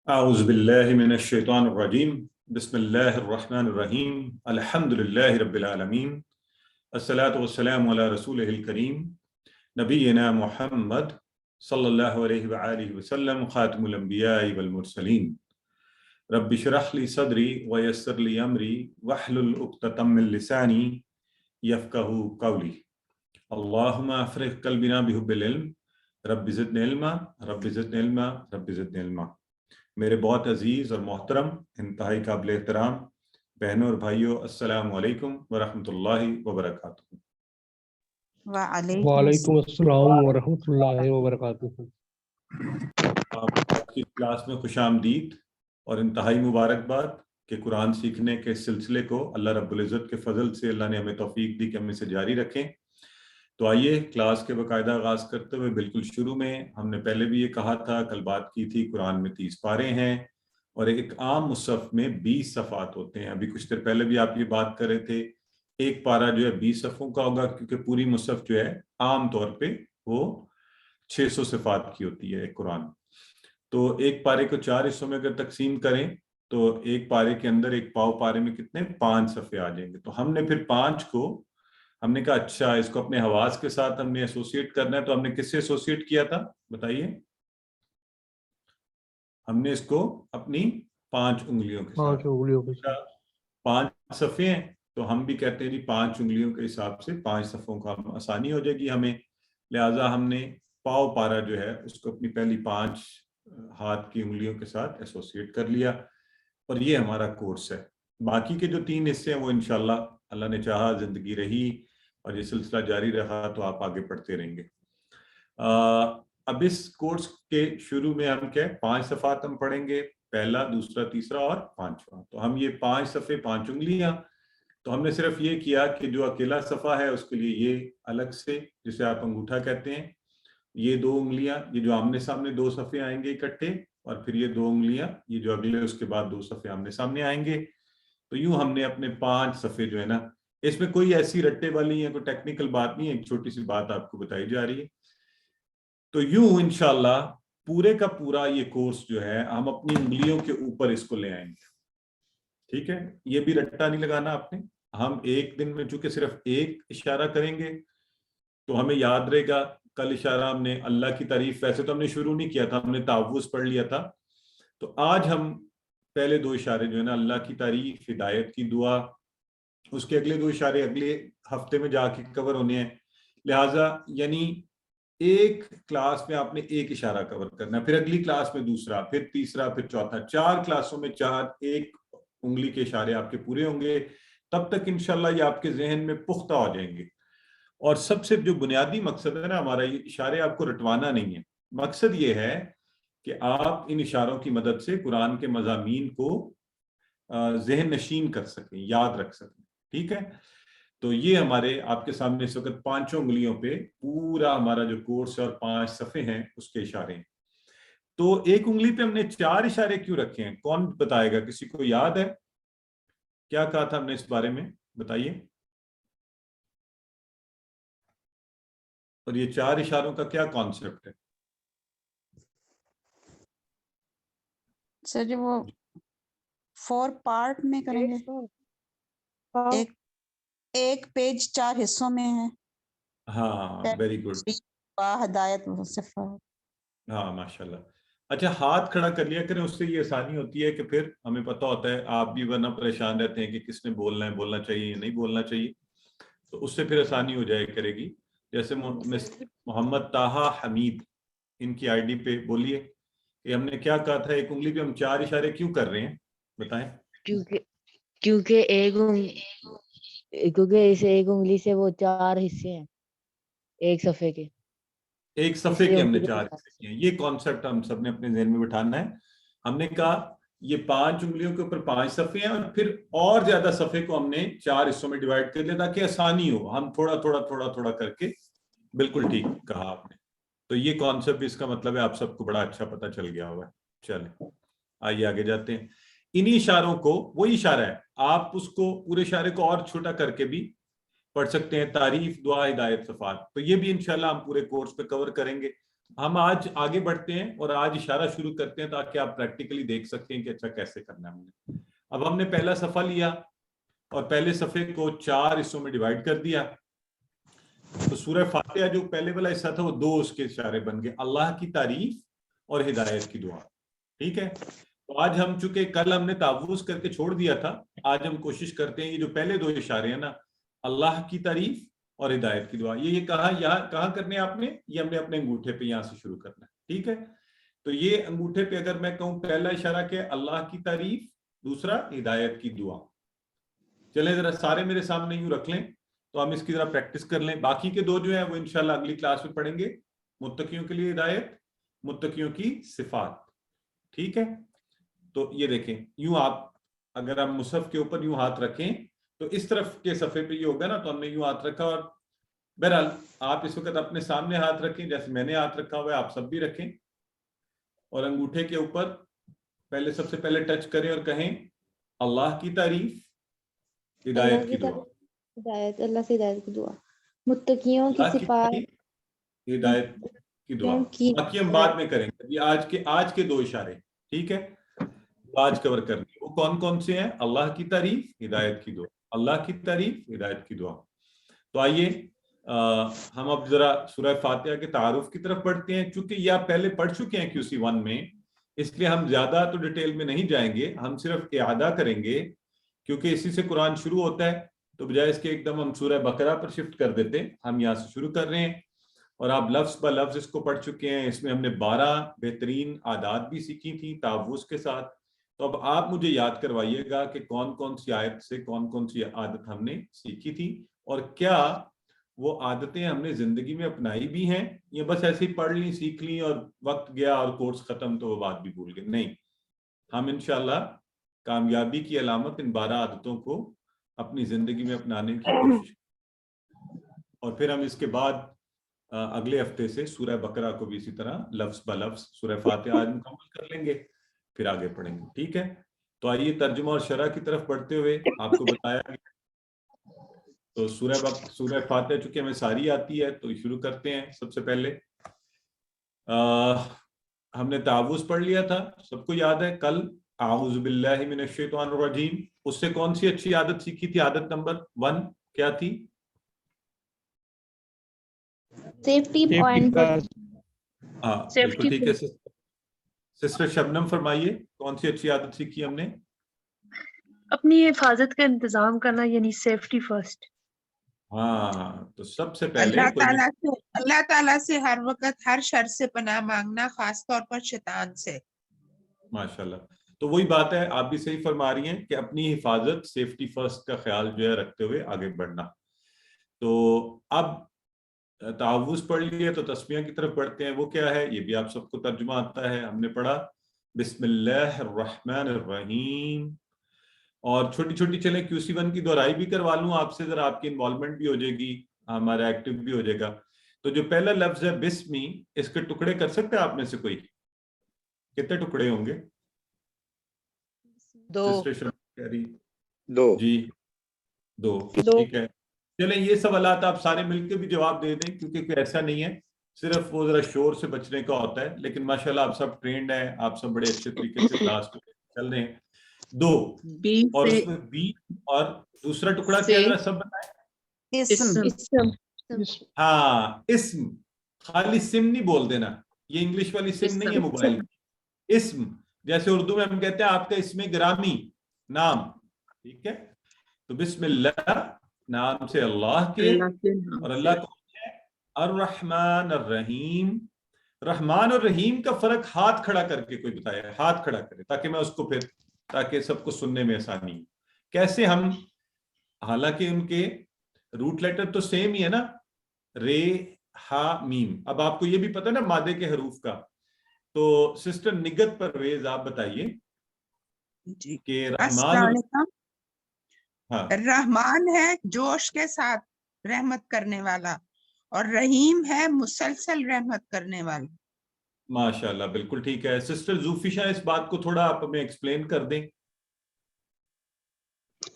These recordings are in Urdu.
أعوذ بالله من الشيطان الرجيم بسم الله الرحمن الرحيم الحمد لله رب العالمين الصلاة والسلام على رسوله الكريم نبينا محمد صلى الله عليه وآله وسلم خاتم الأنبياء والمرسلين رب اشرح لي صدري ويسر لي أمري واحلل عقدة من لساني يفقهوا قولي اللهم افرغ قلبنا بحب العلم رب زدنا علما رب زدنا علما رب زدنا علما۔ میرے بہت عزیز اور محترم انتہائی قابل احترام بہنوں اور بھائیوں، السلام علیکم ورحمۃ اللہ وبرکاتہ۔ وعلیکم السلام ورحمۃ اللہ وبرکاتہ۔ آپ کی کلاس میں خوش آمدید اور انتہائی مبارکباد کہ قرآن سیکھنے کے سلسلے کو اللہ رب العزت کے فضل سے اللہ نے ہمیں توفیق دی کہ ہم اسے جاری رکھیں۔ تو آئیے کلاس کے باقاعدہ آغاز کرتے ہوئے بالکل شروع میں ہم نے پہلے بھی یہ کہا تھا، کل بات کی تھی، قرآن میں 30 پارے ہیں اور ایک عام مصحف میں 20 صفحات ہوتے ہیں۔ ابھی کچھ دیر پہلے بھی آپ یہ بات کر رہے تھے، ایک پارہ جو ہے 20 صفحوں کا ہوگا کیونکہ پوری مصحف جو ہے عام طور پہ وہ 600 صفحات کی ہوتی ہے قرآن۔ تو ایک پارے کو 4 حصوں میں اگر تقسیم کریں تو ایک پارے کے اندر ایک پاؤ پارے میں کتنے 5 صفحے آ جائیں گے۔ تو ہم نے پھر 5 کو ہم نے کہا اچھا اس کو اپنے حواس کے ساتھ ہم نے ایسوسیٹ کرنا ہے، تو ہم نے کس سے ایسوسیٹ کیا تھا بتائیے؟ ہم نے اس کو اپنی 5 انگلیوں کے ساتھ، 5 صفحے ہیں تو ہم بھی کہتے ہیں جی 5 انگلیوں کے حساب سے 5 صفحوں کا آسانی ہو جائے گی ہمیں، لہٰذا ہم نے پاؤ پارا جو ہے اس کو اپنی پہلی 5 ہاتھ کی انگلیوں کے ساتھ ایسوسیٹ کر لیا، اور یہ ہمارا کورس ہے۔ باقی کے جو 3 حصے ہیں وہ انشاءاللہ اللہ نے چاہا زندگی رہی اور یہ سلسلہ جاری رہا تو آپ آگے پڑھتے رہیں گے۔ اب اس کورس کے شروع میں ہم کیا 5 صفحات ہم پڑھیں گے، پہلا، دوسرا، تیسرا اور 5واں۔ تو ہم یہ 5 صفحے 5 انگلیاں، تو ہم نے صرف یہ کیا کہ جو اکیلا صفحہ ہے اس کے لیے یہ الگ سے جسے آپ انگوٹھا کہتے ہیں، یہ 2 انگلیاں، یہ جو آمنے سامنے 2 صفحے آئیں گے اکٹھے، اور پھر یہ 2 انگلیاں یہ جو اگلے اس کے بعد 2 صفحے آمنے سامنے آئیں گے۔ تو یوں ہم نے اپنے 5 صفحے جو ہے نا، اس میں کوئی ایسی رٹے والی ہے، کوئی ٹیکنیکل بات نہیں ہے، ایک چھوٹی سی بات آپ کو بتائی جا رہی ہے۔ تو یوں انشاءاللہ پورے کا پورا یہ کورس جو ہے ہم اپنی انگلیوں کے اوپر اس کو لے آئیں گے، ٹھیک ہے؟ یہ بھی رٹا نہیں لگانا آپ نے، ہم ایک دن میں چونکہ صرف ایک اشارہ کریں گے تو ہمیں یاد رہے گا۔ کل اشارہ ہم نے اللہ کی تعریف، ویسے تو ہم نے شروع نہیں کیا تھا، ہم نے تعوذ پڑھ لیا تھا، تو آج ہم پہلے 2 اشارے جو ہے نا، اللہ کی تعریف، ہدایت کی دعا، اس کے اگلے 2 اشارے اگلے ہفتے میں جا کے کور ہونے ہیں، لہٰذا یعنی ایک کلاس میں آپ نے ایک اشارہ کور کرنا ہے، پھر اگلی کلاس میں دوسرا، پھر تیسرا، پھر چوتھا، 4 کلاسوں میں 4 ایک انگلی کے اشارے آپ کے پورے ہوں گے۔ تب تک انشاءاللہ یہ آپ کے ذہن میں پختہ ہو جائیں گے۔ اور سب سے جو بنیادی مقصد ہے نا ہمارا، یہ اشارے آپ کو رٹوانا نہیں ہے، مقصد یہ ہے کہ آپ ان اشاروں کی مدد سے قرآن کے مضامین کو ذہن نشین کر سکیں، یاد رکھ سکیں، ٹھیک ہے؟ تو یہ ہمارے آپ کے سامنے اس وقت 5 انگلیوں پہ پورا ہمارا جو کورس ہے اور 5 صفحے ہیں اس کے اشارے ہیں۔ تو ایک انگلی پہ ہم نے 4 اشارے کیوں رکھے ہیں؟ کون بتائے گا؟ کسی کو یاد ہے کیا کہا تھا ہم نے اس بارے میں؟ بتائیے۔ اور یہ 4 اشاروں کا کیا کانسیپٹ ہے؟ سر جو وہ 4 پارٹ میں کریں گے، ایک پیج 4 حصوں میں ہے۔ ہاں ویری گڈ، ہدایت صفحہ۔ ہاں ماشاءاللہ۔ اچھا ہاتھ کھڑا کر لیا کریں، اس سے یہ آسانی ہوتی ہے کہ پھر ہمیں پتہ ہوتا ہے، آپ بھی ورنہ پریشان رہتے ہیں کہ کس نے بولنا ہے، بولنا چاہیے یا نہیں بولنا چاہیے، تو اس سے پھر آسانی ہو جائے کرے گی۔ جیسے محمد طاہا حمید، ان کی آئی ڈی پہ بولیے کہ ہم نے کیا کہا تھا، ایک انگلی پہ ہم 4 اشارے کیوں کر رہے ہیں بتائیں؟ کیونکہ اس ایک انگلی سے وہ 4 حصے ہیں ایک صفحے کے، ایک صفحے کے ہم نے 4 حصے کیے ہیں۔ یہ کانسیپٹ ہم سب نے اپنے ذہن میں بٹھانا ہے۔ ہم نے کہا یہ 5 انگلیوں کے اوپر 5 صفحے ہیں، اور پھر اور زیادہ صفحے کو ہم نے 4 حصوں میں ڈیوائیڈ کر لیا تاکہ آسانی ہو، ہم تھوڑا تھوڑا تھوڑا تھوڑا کر کے، بالکل ٹھیک کہا آپ نے۔ تو یہ کانسیپٹ، اس کا مطلب ہے آپ سب کو بڑا اچھا پتہ چل گیا ہوگا۔ چلیں آئیے آگے جاتے ہیں۔ انہی اشاروں کو، وہی اشارہ ہے، آپ اس کو پورے اشارے کو اور چھوٹا کر کے بھی پڑھ سکتے ہیں، تعریف، دعا، ہدایت، صفات۔ تو یہ بھی انشاءاللہ ہم پورے کورس پہ کور کریں گے۔ ہم آج آگے بڑھتے ہیں اور آج اشارہ شروع کرتے ہیں تاکہ آپ پریکٹیکلی دیکھ سکتے ہیں کہ اچھا کیسے کرنا ہے ہم نے. اب ہم نے پہلا صفحہ لیا اور پہلے صفحے کو 4 حصوں میں ڈیوائیڈ کر دیا. تو سورہ فاتحہ جو پہلے والا حصہ تھا وہ 2 اس کے اشارے بن گئے, اللہ کی تعریف اور ہدایت کی دعا. ٹھیک ہے, تو آج ہم چونکہ کل ہم نے تعوذ کر کے چھوڑ دیا تھا, آج ہم کوشش کرتے ہیں یہ جو پہلے 2 اشارے ہیں نا, اللہ کی تعریف اور ہدایت کی دعا, یہ کہاں کرنے ہیں آپ نے, یہ ہم نے اپنے انگوٹھے پہ یہاں سے شروع کرنا ہے. ٹھیک ہے, تو یہ انگوٹھے پہ اگر میں کہوں پہلا اشارہ کہ اللہ کی تعریف, دوسرا ہدایت کی دعا. چلیں ذرا سارے میرے سامنے یوں رکھ لیں تو ہم اس کی ذرا پریکٹس کر لیں. باقی کے 2 جو ہیں وہ انشاءاللہ اگلی کلاس میں پڑھیں گے, متقیوں کے لیے ہدایت, متقیوں کی صفات. ٹھیک ہے, تو یہ دیکھیں یوں آپ اگر ہم مصحف کے اوپر یوں ہاتھ رکھیں تو اس طرف کے صفحے پہ یہ ہوگا نا, تو ہم نے یوں ہاتھ رکھا, اور بہرحال آپ اس وقت اپنے سامنے ہاتھ رکھیں جیسے میں نے ہاتھ رکھا ہوا ہے, آپ سب بھی رکھیں, اور انگوٹھے کے اوپر پہلے سب سے پہلے ٹچ کریں اور کہیں اللہ کی تعریف, ہدایت کی دعا. ہدایت, اللہ سے ہدایت کی دعا, متقیوں کی اللہ کی صفات, تعریف, ہدایت کی دعا. باقی ہم بعد میں کریں گے. یہ آج کے 2 اشارے, ٹھیک ہے, آج کور کرنے وہ کون کون سے ہیں, اللہ کی تعریف, ہدایت کی دعا, اللہ کی تعریف, ہدایت کی دعا. تو آئیے ہم اب ذرا سورہ فاتحہ کے تعارف کی طرف بڑھتے ہیں. چونکہ یہ آپ پہلے پڑھ چکے ہیں QC1 میں, اس لیے ہم زیادہ تو ڈیٹیل میں نہیں جائیں گے, ہم صرف اعادہ کریں گے کیونکہ اسی سے قرآن شروع ہوتا ہے. تو بجائے اس کے ایک دم ہم سورہ بقرہ پر شفٹ کر دیتے, ہم یہاں سے شروع کر رہے ہیں, اور آپ لفظ بہ لفظ اس کو پڑھ چکے ہیں. اس میں ہم نے 12 بہترین عادات بھی سیکھی تھی تعوذ کے ساتھ. تو اب آپ مجھے یاد کروائیے گا کہ کون کون سی آیت سے کون کون سی عادت ہم نے سیکھی تھی, اور کیا وہ عادتیں ہم نے زندگی میں اپنائی بھی ہیں, یا بس ایسے ہی پڑھ لیں, سیکھ لیں اور وقت گیا اور کورس ختم تو وہ بات بھی بھول گئے. نہیں, ہم انشاءاللہ کامیابی کی علامت ان 12 عادتوں کو اپنی زندگی میں اپنانے کی کوشش, اور پھر ہم اس کے بعد اگلے ہفتے سے سورہ بقرہ کو بھی اسی طرح لفظ بہ لفظ, سورہ فاتحہ آج مکمل کر لیں گے, پھر آگے پڑھیں گے. ٹھیک ہے, تو آئیے ترجمہ اور شرح کی طرف بڑھتے ہوئے آپ کو بتایا گیا. تو سورہ فاتحہ چونکہ ہمیں ساری آتی ہے تو شروع کرتے ہیں. سب سے پہلے ہم نے تعوذ پڑھ لیا تھا, سب کو یاد ہے کل, اعوذ باللہ من الشیطان الرجیم. اس سے کون سی اچھی عادت سیکھی تھی؟ عادت نمبر 1 کیا تھی؟ Safety point. ہاں بالکل ٹھیک ہے. سسٹر شبنم فرمائیے کون سی اچھی عادت سیکھی ہم نے؟ اپنی حفاظت کا انتظام کرنا, یعنی سیفٹی فرسٹ. ہاں, تو سب سے پہلے اللہ تعالیٰ سے ہر وقت ہر شر سے پناہ مانگنا, خاص طور پر شیطان سے. ماشاءاللہ, تو وہی بات ہے, آپ بھی صحیح فرما رہی ہیں کہ اپنی حفاظت, سیفٹی فرسٹ کا خیال جو ہے رکھتے ہوئے آگے بڑھنا. تو اب تعوذ پڑھ لیے تو تسمیہ کی طرف بڑھتے ہیں. وہ کیا ہے یہ بھی آپ سب کو ترجمہ آتا ہے, ہم نے پڑھا بسم اللہ الرحمن الرحیم. اور چھوٹی چھوٹی چلیں QC1 کی دہرائی بھی کروا لوں آپ سے, ذرا آپ کی انوالومنٹ بھی ہو جائے گی, ہمارا ایکٹیو بھی ہو جائے گا. تو جو پہلا لفظ ہے بسمی, اس کے ٹکڑے کر سکتے ہیں آپ میں سے کوئی؟ کتنے ٹکڑے ہوں گے؟ 2 جی 2. ٹھیک ہے, چلیں یہ سوالات آپ سارے مل کے بھی جواب دے دیں, کیونکہ کوئی ایسا نہیں ہے, صرف وہ ذرا شور سے بچنے کا ہوتا ہے. لیکن ماشاءاللہ آپ سب ٹرینڈ ہیں, آپ سب بڑے اچھے طریقے سے کلاس چل رہے ہیں. 2 اور اس میں بی, اور دوسرا ٹکڑا کیا ذرا سب بتائیں؟ ہاں اسم, خالی سم نہیں بول دینا, یہ انگلش والی سم نہیں ہے موبائل, اسم. جیسے اردو میں ہم کہتے ہیں آپ کا اسم گرامی, نام. ٹھیک ہے, تو بسم اللہ نام سے اللہ کے, اور اللہ کون ہے؟ الرحمن الرحیم. رحمان اور رحیم کا فرق ہاتھ کھڑا کر کے کوئی بتایا ہے, ہاتھ کھڑا کرے تاکہ میں اس کو پھر, تاکہ سب کو سننے میں آسانی. کیسے ہم, حالانکہ ان کے روٹ لیٹر تو سیم ہی ہے نا, رے ہا میم. اب آپ کو یہ بھی پتہ نا مادے کے حروف کا, تو سسٹر نگت پرویز آپ بتائیے کہ رحمان ہے جوش کے ساتھ رحمت کرنے والا, اور رحیم ہے مسلسل رحمت کرنے والا. ماشاءاللہ, بالکل ٹھیک ہے. سسٹر زوفیشا اس بات کو تھوڑا آپ ہمیں ایکسپلین کر دیں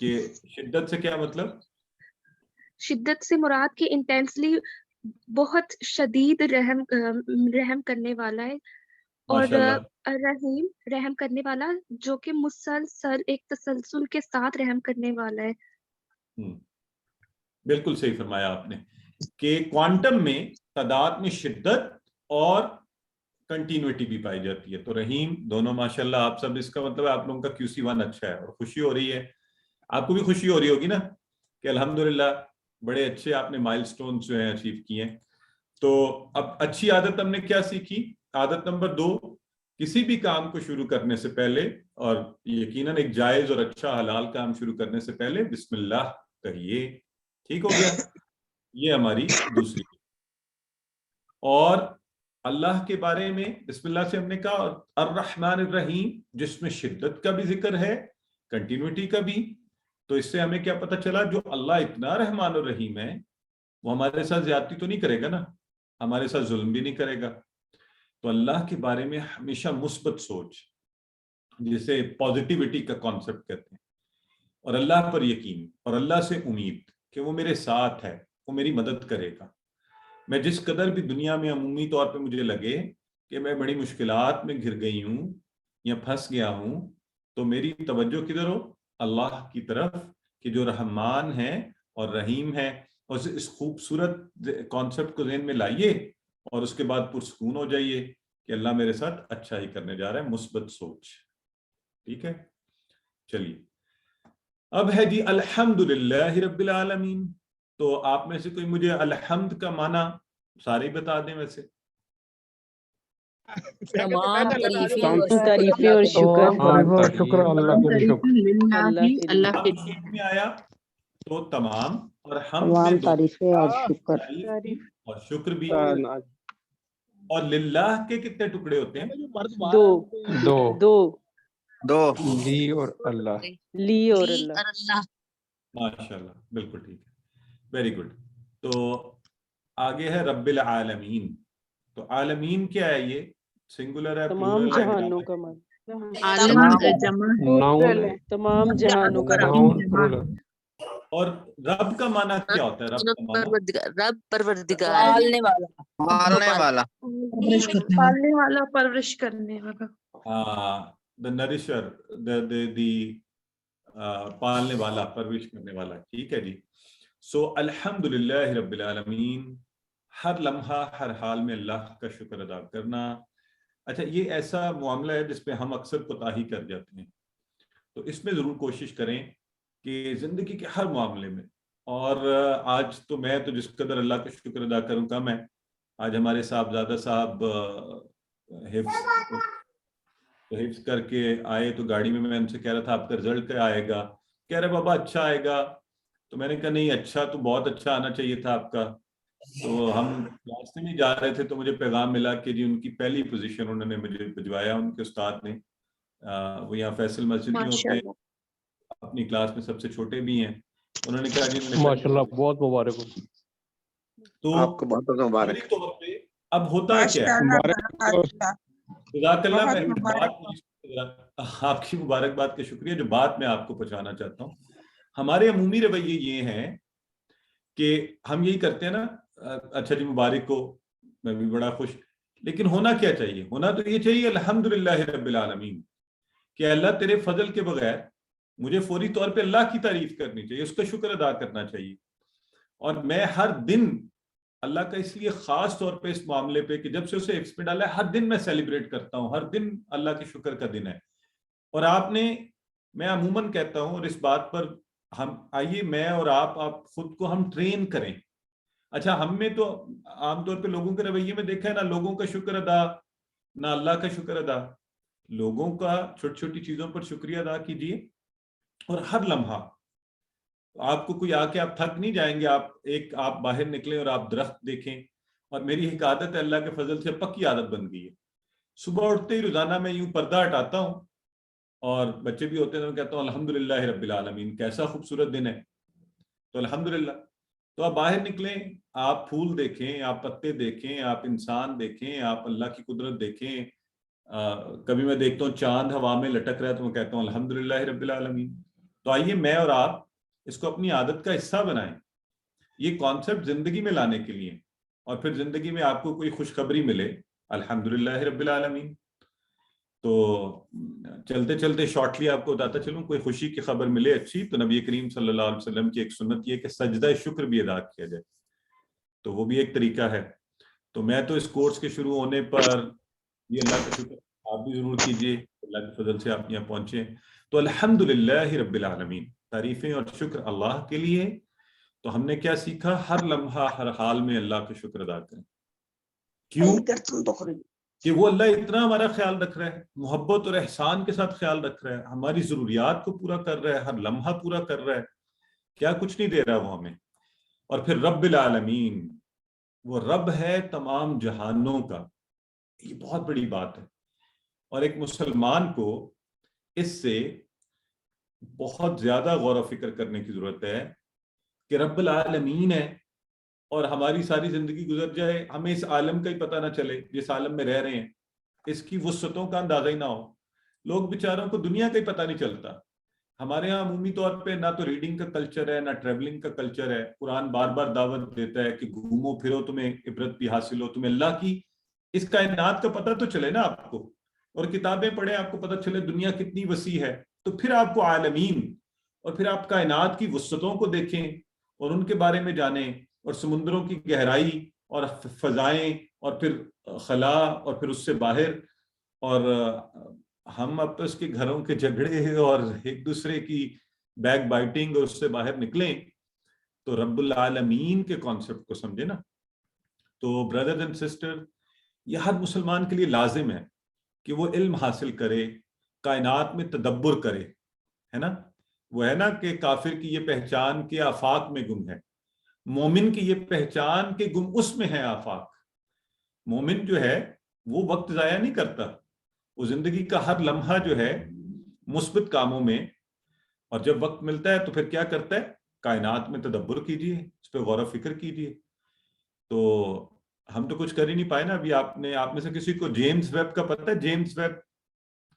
کہ شدت سے کیا مطلب؟ شدت سے مراد کی انٹینسلی بہت شدید رحم کرنے والا ہے، اور ماشاءاللہ رحیم رحم کرنے والا جو کہ مسلسل ایک تسلسل کے ساتھ رحم کرنے والا ہے۔ بالکل صحیح فرمایا آپ نے کہ کوانٹم میں تعداد میں شدت اور کنٹینیوٹی بھی پائی جاتی ہے. تو رحیم دونوں ماشاءاللہ آپ سب، اس کا مطلب آپ لوگوں کا QC1 اچھا ہے اور خوشی ہو رہی ہے. آپ کو بھی خوشی ہو رہی ہوگی نا کہ الحمدللہ بڑے اچھے آپ نے مائل سٹونز جو ہیں اچیو کیے ہیں. تو اب اچھی عادت ہم نے کیا سیکھی؟ عادت نمبر 2، کسی بھی کام کو شروع کرنے سے پہلے، اور یقیناً ایک جائز اور اچھا حلال کام شروع کرنے سے پہلے بسم اللہ کہیے. ٹھیک ہو گیا؟ یہ ہماری دوسری. اور اللہ کے بارے میں بسم اللہ سے ہم نے کہا الرحمن الرحیم، جس میں شدت کا بھی ذکر ہے، کنٹینیوٹی کا بھی. تو اس سے ہمیں کیا پتہ چلا؟ جو اللہ اتنا رحمان الرحیم ہے وہ ہمارے ساتھ زیادتی تو نہیں کرے گا نا، ہمارے ساتھ ظلم بھی نہیں کرے گا. تو اللہ کے بارے میں ہمیشہ مثبت سوچ، جسے پازیٹیوٹی کا کانسیپٹ کہتے ہیں، اور اللہ پر یقین اور اللہ سے امید کہ وہ میرے ساتھ ہے، وہ میری مدد کرے گا. میں جس قدر بھی دنیا میں عمومی طور پہ مجھے لگے کہ میں بڑی مشکلات میں گھر گئی ہوں یا پھنس گیا ہوں، تو میری توجہ کدھر ہو؟ اللہ کی طرف، کہ جو رحمان ہے اور رحیم ہے. اور اس خوبصورت کانسیپٹ کو ذہن میں لائیے اور اس کے بعد پرسکون ہو جائیے کہ اللہ میرے ساتھ اچھا ہی کرنے جا رہا ہے. مثبت سوچ. ٹھیک ہے، چلیے اب ہے جی الحمدللہ رب العالمین. تو آپ میں سے کوئی مجھے الحمد کا معنی سارے ہی بتا دیں. ویسے تمام تعریفیں اور شکر اللہ کے لیے. اللہ کے میں آیا تو تمام اور حمد میں تعریفیں اور شکر. تعریف اور شکر بھی. اور للہ کے کتنے ٹکڑے ہوتے ہیں؟ دو لی اور اللہ. لی اور اللہ. ماشاءاللہ، بالکل ٹھیک ہے، ویری گڈ. تو آگے ہے رب العالمین. تو عالمین کیا ہے؟ یہ سنگولر ہے، تمام پلورل ہے؟ جہانوں کا تمام جہانوں کا اور رب کا معنی کیا ہوتا ہے؟ رب کا معنی رب پروردگار، پالنے والا، پالنے والا، پرورش کرنے والا. the nourisher، the پالنے والا، پرورش کرنے والا. ٹھیک ہے جی. سو الحمدللہ رب العالمین، ہر لمحہ ہر حال میں اللہ کا شکر ادا کرنا. اچھا، یہ ایسا معاملہ ہے جس پہ ہم اکثر کوتاہی کر جاتے ہیں. تو اس میں ضرور کوشش کریں کہ زندگی کے ہر معاملے میں، اور آج تو میں تو جس قدر اللہ کا شکر ادا کروں کم ہے. آج ہمارے صاحبزادہ صاحب حفظ کر کے آئے تو گاڑی میں ان سے کہہ رہا تھا آپ کا رزلٹ کیا آئے گا؟ کہہ رہے بابا اچھا آئے گا. تو میں نے کہا نہیں، اچھا تو بہت اچھا آنا چاہیے تھا آپ کا. تو ہم راستے میں جا رہے تھے تو مجھے پیغام ملا کہ جی ان کی پہلی پوزیشن انہوں نے مجھے بھجوایا، ان کے استاد نے. وہ یہاں فیصل مسجد میں ہوتے ہیں، اپنی کلاس میں سب سے چھوٹے بھی ہیں. انہوں نے کہا جی ماشاءاللہ بہت مبارک ہو. تو آپ کو بہت مبارک. طور پہ اب ہوتا کیا ہے؟ جزاک اللہ. آپ کی مبارکباد کا شکریہ. جو بات میں آپ کو پہنچانا چاہتا ہوں، ہمارے عمومی رویے یہ ہیں کہ ہم یہی کرتے ہیں نا، اچھا جی مبارک ہو، میں بھی بڑا خوش. لیکن ہونا کیا چاہیے؟ ہونا تو یہ چاہیے الحمدللہ رب العالمین، کہ اللہ تیرے فضل کے بغیر مجھے فوری طور پہ اللہ کی تعریف کرنی چاہیے، اس کا شکر ادا کرنا چاہیے. اور میں ہر دن اللہ کا اس لیے خاص طور پہ اس معاملے پہ کہ جب سے اسے ایکس پہ ڈالا ہے، ہر دن میں سیلیبریٹ کرتا ہوں، ہر دن اللہ کے شکر کا دن ہے. اور میں عموماً کہتا ہوں، اور اس بات پر ہم آئیے میں اور آپ خود کو ہم ٹرین کریں. اچھا، ہم میں تو عام طور پہ لوگوں کے رویے میں دیکھا ہے نا، لوگوں کا شکر ادا نہ اللہ کا شکر ادا. لوگوں کا چھوٹی چھوٹی چیزوں پر شکریہ ادا کیجیے. اور ہر لمحہ آپ کو کوئی آ کے آپ تھک نہیں جائیں گے. آپ باہر نکلیں اور آپ درخت دیکھیں. اور میری ایک عادت ہے، اللہ کے فضل سے پکی عادت بن گئی ہے، صبح اٹھتے ہی روزانہ میں یوں پردہ ہٹاتا ہوں، اور بچے بھی ہوتے ہیں تو کہتا ہوں الحمدللہ رب العالمین، کیسا خوبصورت دن ہے. تو الحمدللہ. تو آپ باہر نکلیں، آپ پھول دیکھیں، آپ پتے دیکھیں، آپ انسان دیکھیں، آپ اللہ کی قدرت دیکھیں. کبھی میں دیکھتا ہوں چاند ہوا میں لٹک رہا ہے تو میں کہتا ہوں الحمدللہ رب العالمین. تو آئیے میں اور آپ اس کو اپنی عادت کا حصہ بنائیں. یہ کانسیپٹ زندگی میں لانے کے لیے اور پھر زندگی میں آپ کو کوئی خوشخبری ملے الحمدللہ رب العالمین. تو چلتے چلتے شارٹلی آپ کو بتاتا چلوں, کوئی خوشی کی خبر ملے اچھی تو نبی کریم صلی اللہ علیہ وسلم کی ایک سنت یہ کہ سجدہ شکر بھی ادا کیا جائے, تو وہ بھی ایک طریقہ ہے. تو میں تو اس کورس کے شروع ہونے پر یہ اللہ کا شکر آپ بھی ضرور کیجئے, اللہ کے فضل سے آپ یہاں پہنچے. تو الحمدللہ رب العالمین, تعریفیں اور شکر اللہ کے لیے. تو ہم نے کیا سیکھا؟ ہر لمحہ ہر حال میں اللہ کا شکر ادا کریں. کیوں؟ کہ وہ اللہ اتنا ہمارا خیال رکھ رہا ہے, محبت اور احسان کے ساتھ خیال رکھ رہا ہے, ہماری ضروریات کو پورا کر رہا ہے, ہر لمحہ پورا کر رہا ہے. کیا کچھ نہیں دے رہا وہ ہمیں. اور پھر رب العالمین, وہ رب ہے تمام جہانوں کا. یہ بہت بڑی بات ہے, اور ایک مسلمان کو اس سے بہت زیادہ غور و فکر کرنے کی ضرورت ہے کہ رب العالمین ہے اور ہماری ساری زندگی گزر جائے, ہمیں اس عالم کا ہی پتہ نہ چلے جس عالم میں رہ رہے ہیں, اس کی وسعتوں کا اندازہ ہی نہ ہو. لوگ بیچاروں کو دنیا کا ہی پتہ نہیں چلتا. ہمارے ہاں عمومی طور پہ نہ تو ریڈنگ کا کلچر ہے نہ ٹریولنگ کا کلچر ہے. قرآن بار بار دعوت دیتا ہے کہ گھومو پھرو, تمہیں عبرت بھی حاصل ہو, تمہیں اللہ کی اس کائنات کا پتہ تو چلے نا آپ کو, اور کتابیں پڑھیں آپ کو پتہ چلے دنیا کتنی وسیع ہے. تو پھر آپ کو عالمین اور پھر آپ کائنات کی وسعتوں کو دیکھیں اور ان کے بارے میں جانیں, اور سمندروں کی گہرائی اور فضائیں اور پھر خلا اور پھر اس سے باہر, اور ہم آپس کے گھروں کے جھگڑے اور ایک دوسرے کی بیک بائٹنگ اور اس سے باہر نکلیں. تو رب العالمین کے کانسیپٹ کو سمجھے نا. تو بردرز اینڈ سسٹر, یہ ہر مسلمان کے لیے لازم ہے کہ وہ علم حاصل کرے, کائنات میں تدبر کرے, ہے نا. وہ ہے نا کہ کافر کی یہ پہچان کہ آفاق میں گم ہے, مومن کی یہ پہچان کہ گم اس میں ہے آفاق. مومن جو ہے وہ وقت ضائع نہیں کرتا, وہ زندگی کا ہر لمحہ جو ہے مثبت کاموں میں, اور جب وقت ملتا ہے تو پھر کیا کرتا ہے؟ کائنات میں تدبر کیجئے, اس پہ غور و فکر کیجئے. تو ہم تو کچھ کر ہی نہیں پائے نا. ابھی آپ میں سے کسی کو جیمز ویب کا پتہ ہے؟ جیمز ویب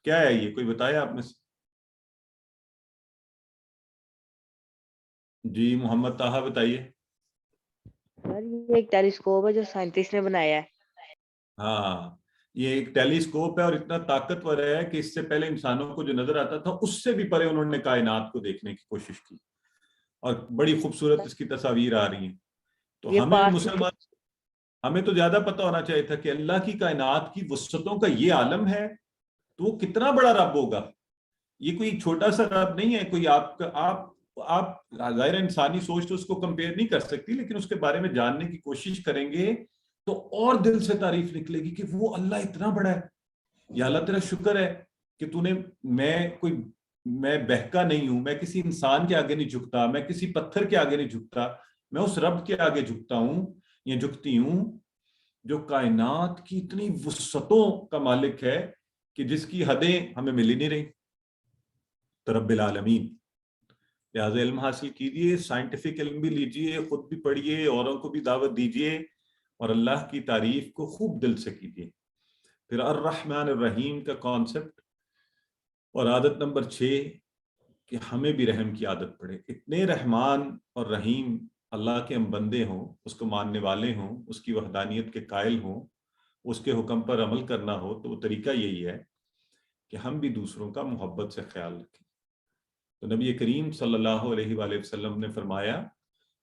کیا ہے یہ, کوئی بتایا آپ میں سے؟ جی محمد طاہا بتائیے. سر یہ ایک ٹیلیسکوپ ہے جو سائنٹسٹ نے بنایا ہے. ہاں, یہ ایک ٹیلیسکوپ ہے اور اتنا طاقتور ہے کہ اس سے پہلے انسانوں کو جو نظر آتا تھا اس سے بھی پرے انہوں نے کائنات کو دیکھنے کی کوشش کی, اور بڑی خوبصورت اس کی تصاویر آ رہی ہیں. تو ہمیں تو زیادہ پتہ ہونا چاہیے تھا کہ اللہ کی کائنات کی وسعتوں کا یہ عالم ہے, تو وہ کتنا بڑا رب ہوگا. یہ کوئی چھوٹا سا رب نہیں ہے. کوئی آپ ظاہر انسانی سوچ تو اس کو کمپیئر نہیں کر سکتی, لیکن اس کے بارے میں جاننے کی کوشش کریں گے تو اور دل سے تعریف نکلے گی کہ وہ اللہ اتنا بڑا ہے. یا اللہ تیرا شکر ہے کہ تو نے, میں بہکا نہیں ہوں, میں کسی انسان کے آگے نہیں جھکتا, میں کسی پتھر کے آگے نہیں جھکتا, میں اس رب کے آگے جھکتا ہوں یا جھکتی ہوں جو کائنات کی اتنی وسعتوں کا مالک ہے کہ جس کی حدیں ہمیں مل ہی نہیں رہی. تو رب العالمین. لہٰذا علم حاصل کیجیے, سائنٹیفک علم بھی لیجیے, خود بھی پڑھیے, اوروں کو بھی دعوت دیجیے, اور اللہ کی تعریف کو خوب دل سے کیجیے. پھر الرحمن الرحیم کا کانسیپٹ, اور عادت نمبر 6 کہ ہمیں بھی رحم کی عادت پڑے. اتنے رحمان اور رحیم اللہ کے ہم بندے ہوں, اس کو ماننے والے ہوں, اس کی وحدانیت کے قائل ہوں, اس کے حکم پر عمل کرنا ہو, تو وہ طریقہ یہی ہے کہ ہم بھی دوسروں کا محبت سے خیال رکھیں. تو نبی کریم صلی اللہ علیہ وآلہ وسلم نے فرمایا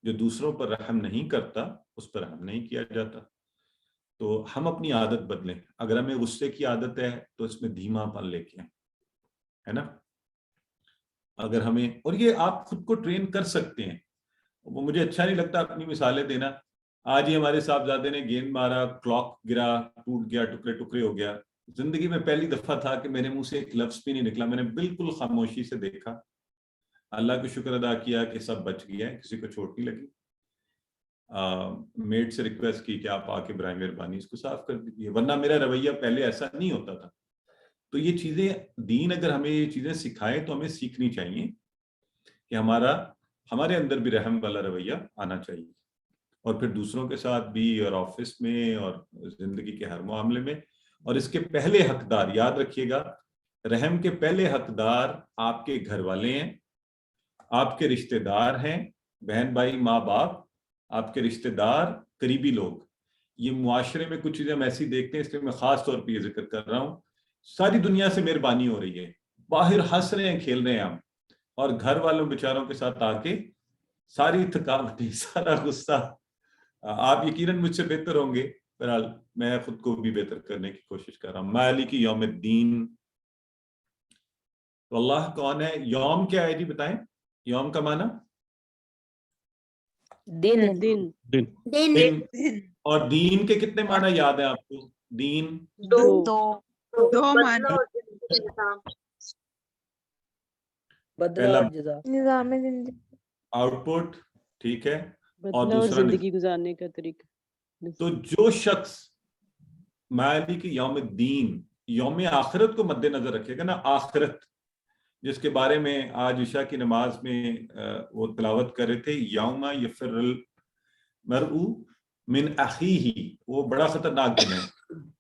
جو دوسروں پر رحم نہیں کرتا اس پر رحم نہیں کیا جاتا. تو ہم اپنی عادت بدلیں. اگر ہمیں غصے کی عادت ہے تو اس میں دھیما پن لے کے آئیں, ہے نا. اگر ہمیں, اور یہ آپ خود کو ٹرین کر سکتے ہیں. وہ مجھے اچھا نہیں لگتا اپنی مثالیں دینا. آج ہی ہمارے صاحبزادے نے گیند مارا, کلاک گرا, ٹوٹ گیا, ٹکڑے ٹکڑے ہو گیا. زندگی میں پہلی دفعہ تھا کہ میرے منہ سے ایک لفظ بھی نہیں نکلا. میں نے بالکل خاموشی سے دیکھا, اللہ کا شکر ادا کیا کہ سب بچ گیا ہے, کسی کو چوٹ نہیں لگی. میڈ سے ریکویسٹ کی کہ آپ آ کے برائے مہربانی اس کو صاف کر دیجیے, ورنہ میرا رویہ پہلے ایسا نہیں ہوتا تھا. تو یہ چیزیں, دین اگر ہمیں یہ چیزیں سکھائے تو ہمیں سیکھنی چاہیے کہ ہمارے اندر بھی رحم والا رویہ آنا چاہیے, اور پھر دوسروں کے ساتھ بھی, اور آفس میں, اور زندگی کے ہر معاملے میں. اور اس کے پہلے حقدار یاد رکھیے گا, رحم کے پہلے حقدار آپ کے گھر والے ہیں, آپ کے رشتہ دار ہیں, بہن بھائی, ماں باپ, آپ کے رشتہ دار, قریبی لوگ. یہ معاشرے میں کچھ چیزیں ہم ایسی دیکھتے ہیں، اس لیے میں خاص طور پہ یہ ذکر کر رہا ہوں. ساری دنیا سے مہربانی ہو رہی ہے، باہر ہنس رہے ہیں، کھیل رہے ہیں ہم، اور گھر والوں بیچاروں کے ساتھ آ کے ساری تھکاوٹیں، سارا غصہ. آپ یقیناً مجھ سے بہتر ہوں گے، بہرحال میں خود کو بھی بہتر کرنے کی کوشش کر رہا ہوں. مالک یوم الدین. تو اللہ کون ہے؟ یوم کیا ہے جی بتائیں؟ یوم کا معنی دن دن دن. اور دین کے کتنے معنی یاد ہیں آپ کو؟ دین دو معنی. بدلہ اور جزا. نظام زندگی. آؤٹ پٹ، ٹھیک ہے. اور بدلہ اور دوسرا زندگی گزارنے کا طریقہ. تو جو شخص مالک یوم الدین، یوم آخرت کو مد نظر رکھے گا نا، آخرت جس کے بارے میں آج عشاء کی نماز میں وہ تلاوت کر رہے تھے، یوم یفر المرء من اخیہ، وہ بڑا خطرناک دن ہے.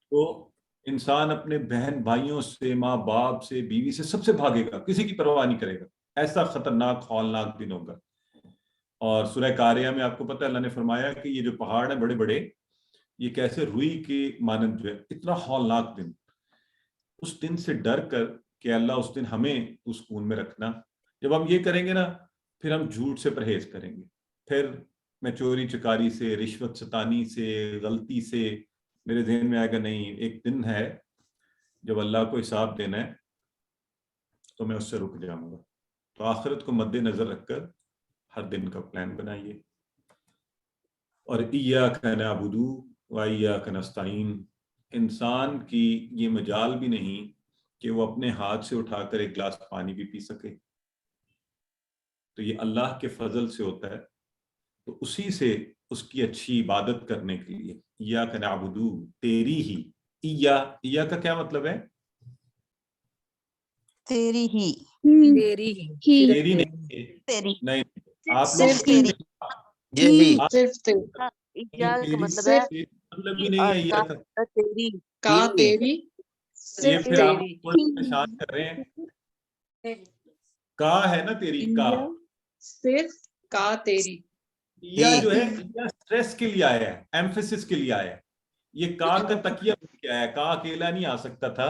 تو انسان اپنے بہن بھائیوں سے، ماں باپ سے، بیوی سے، سب سے بھاگے گا، کسی کی پرواہ نہیں کرے گا. ایسا خطرناک ہولناک دن ہوگا. اور سورہ قاریہ میں آپ کو پتہ ہے اللہ نے فرمایا کہ یہ جو پہاڑ ہیں بڑے بڑے، یہ کیسے روئی کے مانند جو ہے، اتنا ہولناک دن. اس دن سے ڈر کر کہ اللہ اس دن ہمیں اس سکون میں رکھنا. جب ہم یہ کریں گے نا، پھر ہم جھوٹ سے پرہیز کریں گے، پھر میں چوری چکاری سے، رشوت ستانی سے، غلطی سے، میرے ذہن میں آئے گا نہیں ایک دن ہے جب اللہ کو حساب دینا ہے تو میں اس سے رک جاؤں گا. تو آخرت کو مد نظر رکھ کر ہر دن کا پلان بنائیے. اور ایاک نعبد و ایاک نستعین، انسان کی یہ مجال بھی نہیں کہ وہ اپنے ہاتھ سے اٹھا کر ایک گلاس پانی بھی پی سکے. تو یہ اللہ کے فضل سے ہوتا ہے. تو اسی سے اس کی اچھی عبادت کرنے کے لیے ایاک نعبد، تیری ہی. ایا کا کیا مطلب ہے؟ تیری ہی. تیری نہیں، آپ لوگ یہی مطلب بھی نہیں ہے ایا کا. یہ پھر آپ پریشان کر رہے ہیں. کا ہے نا تیری، کا صرف کا تیری. یا جو ہے سٹریس کے لیے آیا ہے، ایمفیسس کے لیے آیا ہے. یہ کا تکیہ بن کے آیا ہے، کا اکیلا نہیں آ سکتا تھا.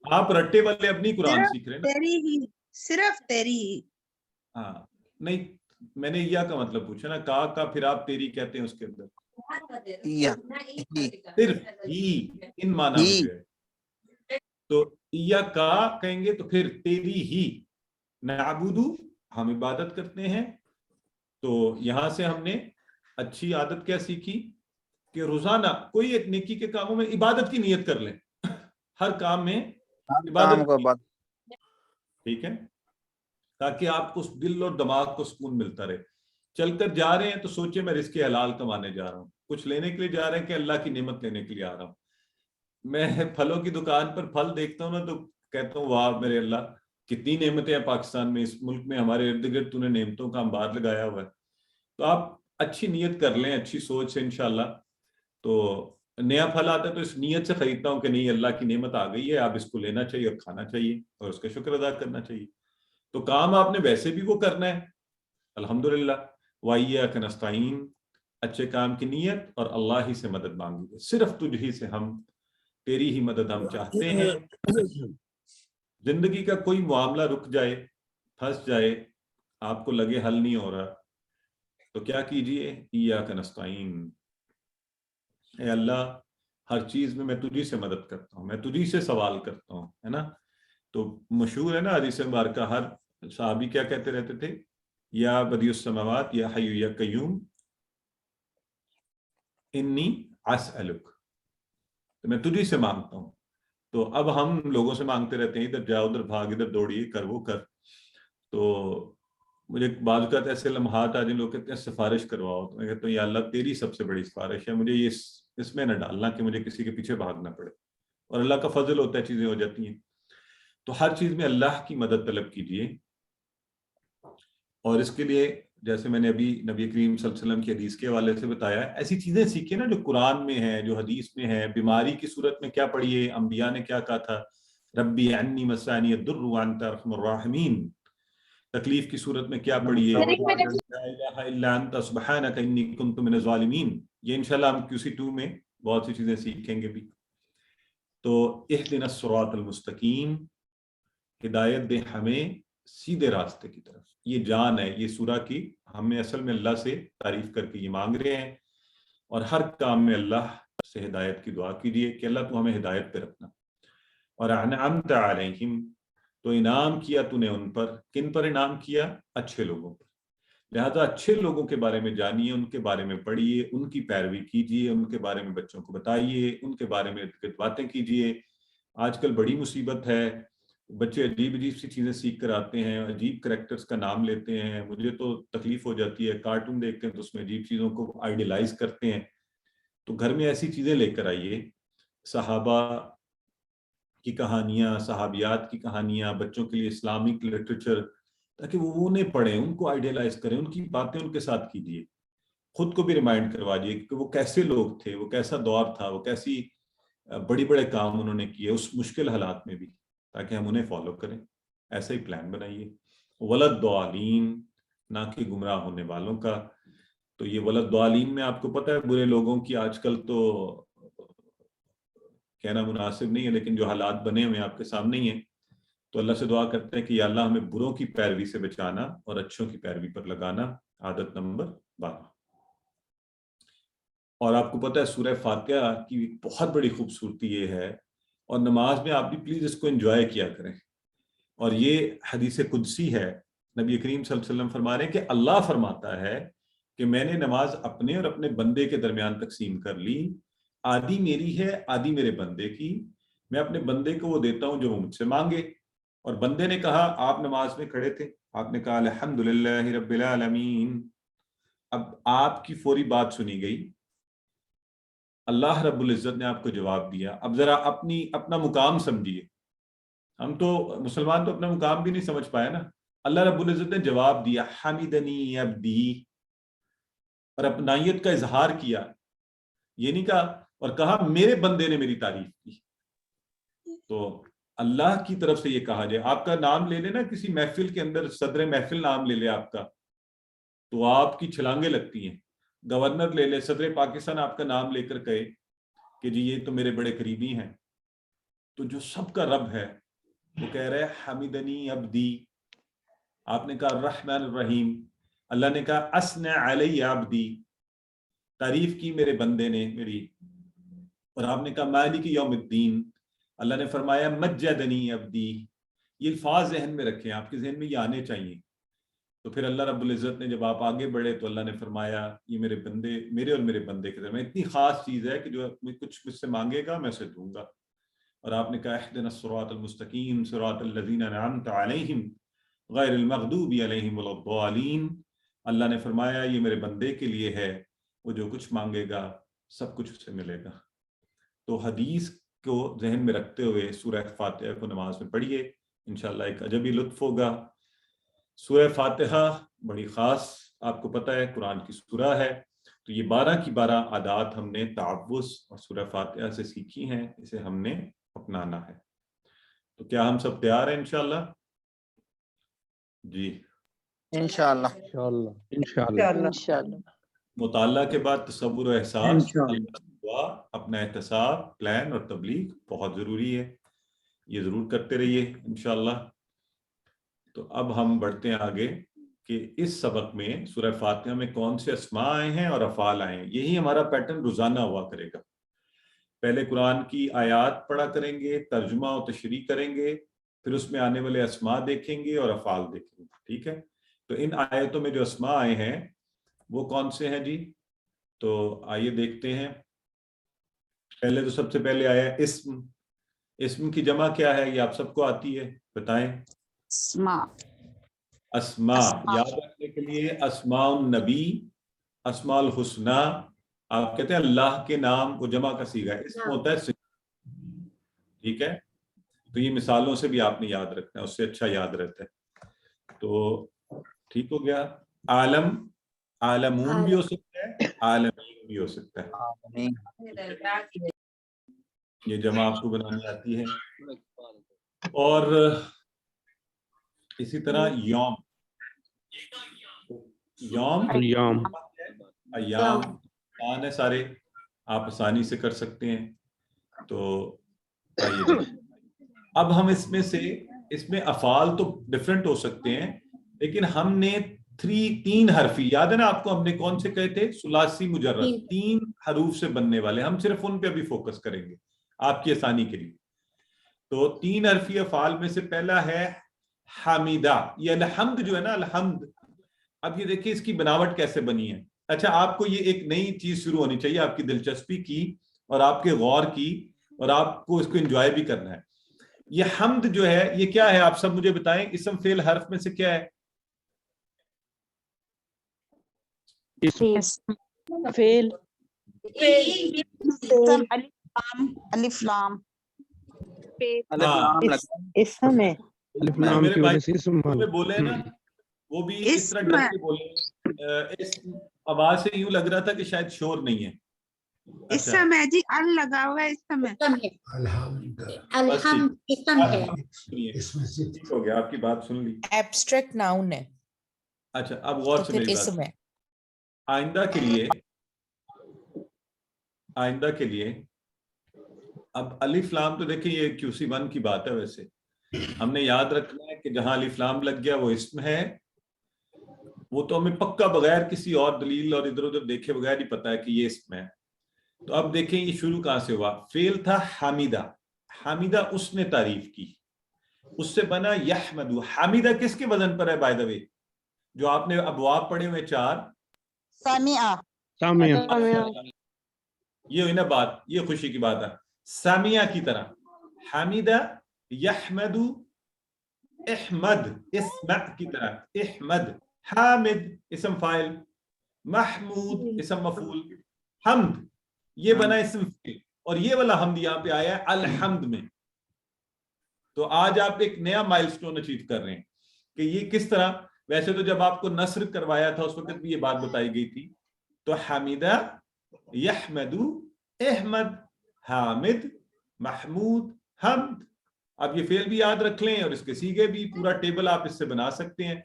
آپ رٹے والے اپنی قرآن سیکھ رہے ہیں نا. تیری ہی، صرف تیری ہی. ہاں نہیں، میں نے یا کا مطلب پوچھا نا. کا پھر آپ تیری کہتے ہیں اس کے اندر صرف ہی ان معنی میں جو ہے. تو یا کا کہیں گے تو پھر تیری ہی. نعبدو، ہم عبادت کرتے ہیں. تو یہاں سے ہم نے اچھی عادت کیا سیکھی کہ روزانہ کوئی ایک نیکی کے کاموں میں عبادت کی نیت کر لیں. ہر کام میں عبادت، ٹھیک ہے، تاکہ آپ کو دل اور دماغ کو سکون ملتا رہے. چل کر جا رہے ہیں تو سوچے میں رزق حلال کمانے جا رہا ہوں. کچھ لینے کے لیے جا رہے ہیں کہ اللہ کی نعمت لینے کے لیے آ رہا ہوں. میں پھلوں کی دکان پر پھل دیکھتا ہوں نا تو کہتا ہوں واہ میرے اللہ، کتنی نعمتیں ہیں پاکستان میں، اس ملک میں، ہمارے ارد گرد تو نے نعمتوں کا انبار لگایا ہوا ہے. تو آپ اچھی نیت کر لیں، اچھی سوچ سے انشاءاللہ. تو نیا پھل آتا ہے تو اس نیت سے خریدتا ہوں کہ نہیں اللہ کی نعمت آ گئی ہے، آپ اس کو لینا چاہیے اور کھانا چاہیے اور اس کا شکر ادا کرنا چاہیے. تو کام آپ نے ویسے بھی وہ کرنا ہے الحمدللہ. وَإِيَّاكَ نَسْتَعِينُ، اچھے کام کی نیت اور اللہ ہی سے مدد مانگی. صرف تجھ ہی سے ہم، تیری ہی مدد ہم چاہتے ہیں. زندگی کا کوئی معاملہ رک جائے، پھنس جائے، آپ کو لگے حل نہیں ہو رہا، تو کیا کیجئے؟ ایاک نستعین، اے اللہ ہر چیز میں تجھی سے مدد کرتا ہوں، میں تجھی سے سوال کرتا ہوں، ہے نا. تو مشہور ہے نا حدیث مبارکہ، ہر صحابی کیا کہتے رہتے تھے؟ یا بدیع السماوات یا حی یا قیوم انی اسألک، تو میں تجھی سے مانگتا ہوں. تو اب ہم لوگوں سے مانگتے رہتے ہیں، ادھر جاؤ ادھر بھاگ، ادھر دوڑیے، کر وہ کر. تو مجھے بعض اوقات ایسے لمحات آ جن لوگ کہتے ہیں سفارش کرواؤ، تو میں کہتا ہوں یا اللہ تیری سب سے بڑی سفارش ہے، مجھے یہ اس میں نہ ڈالنا کہ مجھے کسی کے پیچھے بھاگنا پڑے. اور اللہ کا فضل ہوتا ہے، چیزیں ہو جاتی ہیں. تو ہر چیز میں اللہ کی مدد طلب کیجیے. اور اس کے لیے جیسے میں نے ابھی نبی کریم صلی اللہ علیہ وسلم کی حدیث کے حوالے سے بتایا، ایسی چیزیں سیکھیں نا جو قرآن میں ہیں، جو حدیث میں ہیں. بیماری کی صورت میں کیا پڑھیے؟ انبیاء نے کیا کہا تھا؟ ربی عنی مسانی الضر وانت ارحم الراحمین. تکلیف کی صورت میں کیا پڑھیے؟ لا الہ الا انت سبحانک انی کنت من الظالمین. یہ انشاءاللہ ہم QC2 میں بہت سی چیزیں سیکھیں گے بھی. تو اہدنا الصراط المستقیم، ہدایت دے ہمیں سیدھے راستے کی طرف. یہ جان ہے یہ سورہ کی، ہمیں اصل میں اللہ سے تعریف کر کے یہ مانگ رہے ہیں، اور ہر کام میں اللہ سے ہدایت کی دعا کیجیے کہ اللہ تو ہمیں ہدایت پہ رکھنا. اور انعمت علیہم، تو انعام کیا تو نے ان پر. کن پر انعام کیا؟ اچھے لوگوں پر. لہذا اچھے لوگوں کے بارے میں جانیے، ان کے بارے میں پڑھیے، ان کی پیروی کیجیے، ان کے بارے میں بچوں کو بتائیے، ان کے بارے میں باتیں کیجیے. آج کل بڑی مصیبت ہے، بچے عجیب عجیب سی چیزیں سیکھ کر آتے ہیں، عجیب کریکٹرز کا نام لیتے ہیں. مجھے تو تکلیف ہو جاتی ہے، کارٹون دیکھتے ہیں تو اس میں عجیب چیزوں کو آئیڈیلائز کرتے ہیں. تو گھر میں ایسی چیزیں لے کر آئیے، صحابہ کی کہانیاں، صحابیات کی کہانیاں، بچوں کے لیے اسلامک لٹریچر، تاکہ وہ انہیں پڑھیں، ان کو آئیڈیلائز کریں، ان کی باتیں ان کے ساتھ کیجیے. خود کو بھی ریمائنڈ کروا دیے کہ وہ کیسے لوگ تھے، وہ کیسا دور تھا، وہ کیسی بڑی بڑے کام انہوں نے کیے اس مشکل حالات میں بھی، تاکہ ہم انہیں فالو کریں. ایسا ہی پلان بنائیے. ولد ضالین، نہ کہ گمراہ ہونے والوں کا. تو یہ ولد ضالین میں آپ کو پتہ ہے برے لوگوں کی آج کل تو کہنا مناسب نہیں ہے، لیکن جو حالات بنے ہوئے آپ کے سامنے ہی ہیں. تو اللہ سے دعا کرتے ہیں کہ یا اللہ ہمیں بروں کی پیروی سے بچانا اور اچھوں کی پیروی پر لگانا. عادت نمبر 12. اور آپ کو پتہ ہے سورہ فاتحہ کی بہت بڑی خوبصورتی یہ ہے، اور نماز میں آپ بھی پلیز اس کو انجوائے کیا کریں. اور یہ حدیث قدسی ہے، نبی کریم صلی اللہ علیہ وسلم فرما رہے ہیں کہ اللہ فرماتا ہے کہ میں نے نماز اپنے اور اپنے بندے کے درمیان تقسیم کر لی، آدھی میری ہے آدھی میرے بندے کی. میں اپنے بندے کو وہ دیتا ہوں جو وہ مجھ سے مانگے. اور بندے نے کہا، آپ نماز میں کھڑے تھے، آپ نے کہا الحمدللہ رب العالمین. اب آپ کی فوری بات سنی گئی، اللہ رب العزت نے آپ کو جواب دیا. اب ذرا اپنا مقام سمجھیے. ہم تو مسلمان تو اپنا مقام بھی نہیں سمجھ پائے نا. اللہ رب العزت نے جواب دیا، حمیدنی عبدی، اور اپنائیت کا اظہار کیا. یہ نہیں کہا اور کہا میرے بندے نے میری تعریف کی. تو اللہ کی طرف سے یہ کہا جائے. آپ کا نام لے لے نا کسی محفل کے اندر، صدر محفل نام لے لے آپ کا، تو آپ کی چھلانگیں لگتی ہیں. گورنر لے لے، صدر پاکستان آپ کا نام لے کر کہے کہ جی یہ تو میرے بڑے قریبی ہیں. تو جو سب کا رب ہے وہ کہہ رہے حمیدنی عبدی. آپ نے کہا الرحمن الرحیم، اللہ نے کہا اثنى علی عبدی، تعریف کی میرے بندے نے میری. اور آپ نے کہا مالک یوم الدین، اللہ نے فرمایا مجدنی عبدی. یہ الفاظ ذہن میں رکھیں، آپ کے ذہن میں یہ آنے چاہیے. تو پھر اللہ رب العزت نے جب آپ آگے بڑھے تو اللہ نے فرمایا یہ میرے بندے، میرے اور میرے بندے کے درمیان اتنی خاص چیز ہے کہ جو کچھ مجھ سے مانگے گا میں اسے دوں گا. اور آپ نے کہا اہدنا الصراط المستقیم صراط الذین انعمت علیہم غیر المغضوب علیہم ولا الضالین. اللہ نے فرمایا یہ میرے بندے کے لیے ہے، وہ جو کچھ مانگے گا سب کچھ اسے ملے گا. تو حدیث کو ذہن میں رکھتے ہوئے سورہ فاتحہ کو نماز میں پڑھیے، انشاءاللہ ایک عجبی لطف ہوگا. سورہ فاتحہ بڑی خاص، آپ کو پتہ ہے قرآن کی سورہ ہے. تو یہ 12 کی 12 عادات ہم نے تعوذ اور سورہ فاتحہ سے سیکھی ہیں، اسے ہم نے اپنانا ہے. تو کیا ہم سب تیار ہیں انشاءاللہ؟ جی انشاءاللہ. انشاءاللہ. مطالعہ کے بعد تصور و احساس، دعا، اپنا احتساب، پلان اور تبلیغ بہت ضروری ہے. یہ ضرور کرتے رہیے انشاءاللہ. تو اب ہم بڑھتے ہیں آگے کہ اس سبق میں سورہ فاتحہ میں کون سے اسماء آئے ہیں اور افعال آئے ہیں. یہی ہمارا پیٹرن روزانہ ہوا کرے گا. پہلے قرآن کی آیات پڑھا کریں گے، ترجمہ و تشریح کریں گے، پھر اس میں آنے والے اسماء دیکھیں گے اور افعال دیکھیں گے. ٹھیک ہے؟ تو ان آیتوں میں جو اسماء آئے ہیں وہ کون سے ہیں جی؟ تو آئیے دیکھتے ہیں. پہلے تو سب سے پہلے آیا اسم. اسم کی جمع کیا ہے یہ آپ سب کو آتی ہے، بتائیں. اسماء. یاد رکھنے کے لیے اسماء النبی، اسماء الحسنہ. آپ کہتے ہیں اللہ کے نام، وہ جمع کا صیغہ ہے. اسم ہوتا ہے. ٹھیک ہے؟ تو یہ مثالوں سے بھی آپ نے یاد رکھنا ہے، اس سے اچھا یاد رہتا ہے. تو ٹھیک ہو گیا. عالم، عالمون بھی ہو سکتا ہے، عالمین بھی ہو سکتا ہے. یہ جمع آپ کو بنانی آتی ہے. اور اسی طرح یوم، یوم، ایام، آسان ہے سارے, آپ آسانی سے کر سکتے ہیں. تو آئیے اب ہم اس میں افعال تو ڈفرینٹ ہو سکتے ہیں, لیکن ہم نے 3 حرفی, یاد ہے نا آپ کو ہم نے کون سے کہے تھے, ثلاثی مجرد, 3 حروف سے بننے والے, ہم صرف ان پہ ابھی فوکس کریں گے آپ کی آسانی کے لیے. تو 3 حرفی افعال میں سے پہلا ہے حمیدہ. یہ الحمد جو ہے نا, الحمد, اب یہ دیکھیں اس کی بناوٹ کیسے بنی ہے. اچھا, آپ کو یہ ایک نئی چیز شروع ہونی چاہیے, آپ کی دلچسپی کی اور آپ کے غور کی, اور آپ کو اس کو انجوائے بھی کرنا ہے. یہ حمد جو ہے یہ کیا ہے, آپ سب مجھے بتائیں, اسم فعل حرف میں سے کیا ہے؟ فعل. الف لام. اسم ہے. میرے بھائی بولے نا, وہ بھی اس طرح ڈر کے بولے, آواز سے یوں لگ رہا تھا کہ شاید شور نہیں ہے. اس سمے جی ال لگا ہوا ہے, اس سمے الحمد اسم ہے. ہو گیا, آپ کی بات سن لی. ایبسٹریکٹ ناؤن ہے. اچھا, اب غور سے میری بات. آئندہ کے لیے اب الف لام تو دیکھیں یہ QC1 کی بات ہے, ویسے ہم نے یاد رکھنا ہے کہ جہاں الف لام لگ گیا وہ اسم ہے, وہ تو ہمیں پکا بغیر کسی اور دلیل اور ادھر ادھر دیکھے بغیر ہی پتا ہے کہ یہ اسم ہے. تو اب دیکھیں یہ شروع کہاں سے ہوا. فعل تھا حمیدہ, حمیدہ اس نے تعریف کی, اس سے بنا یحمد. حمیدہ کس کے وزن پر ہے بائی دا وے, جو آپ نے ابواب پڑھے ہوئے 4؟ سامعہ. یہ ہوئی نا بات, یہ خوشی کی بات ہے. سامعہ کی طرح حمیدہ, یحمد, احمد, اسمع کی طرح احمد, حامد اسم فاعل, محمود اسم مفعول, حمد یہ بنا اسم فعل, اور یہ والا حمد یہاں پہ آیا ہے الحمد میں. تو آج آپ ایک نیا مائلسٹون اچیو کر رہے ہیں کہ یہ کس طرح. ویسے تو جب آپ کو نصر کروایا تھا اس وقت بھی یہ بات بتائی گئی تھی. تو حمیدہ, یحمد, احمد, حامد, محمود, حمد. اب یہ فعل بھی یاد رکھ لیں اور اس کے سیغے بھی, پورا ٹیبل آپ اس سے بنا سکتے ہیں,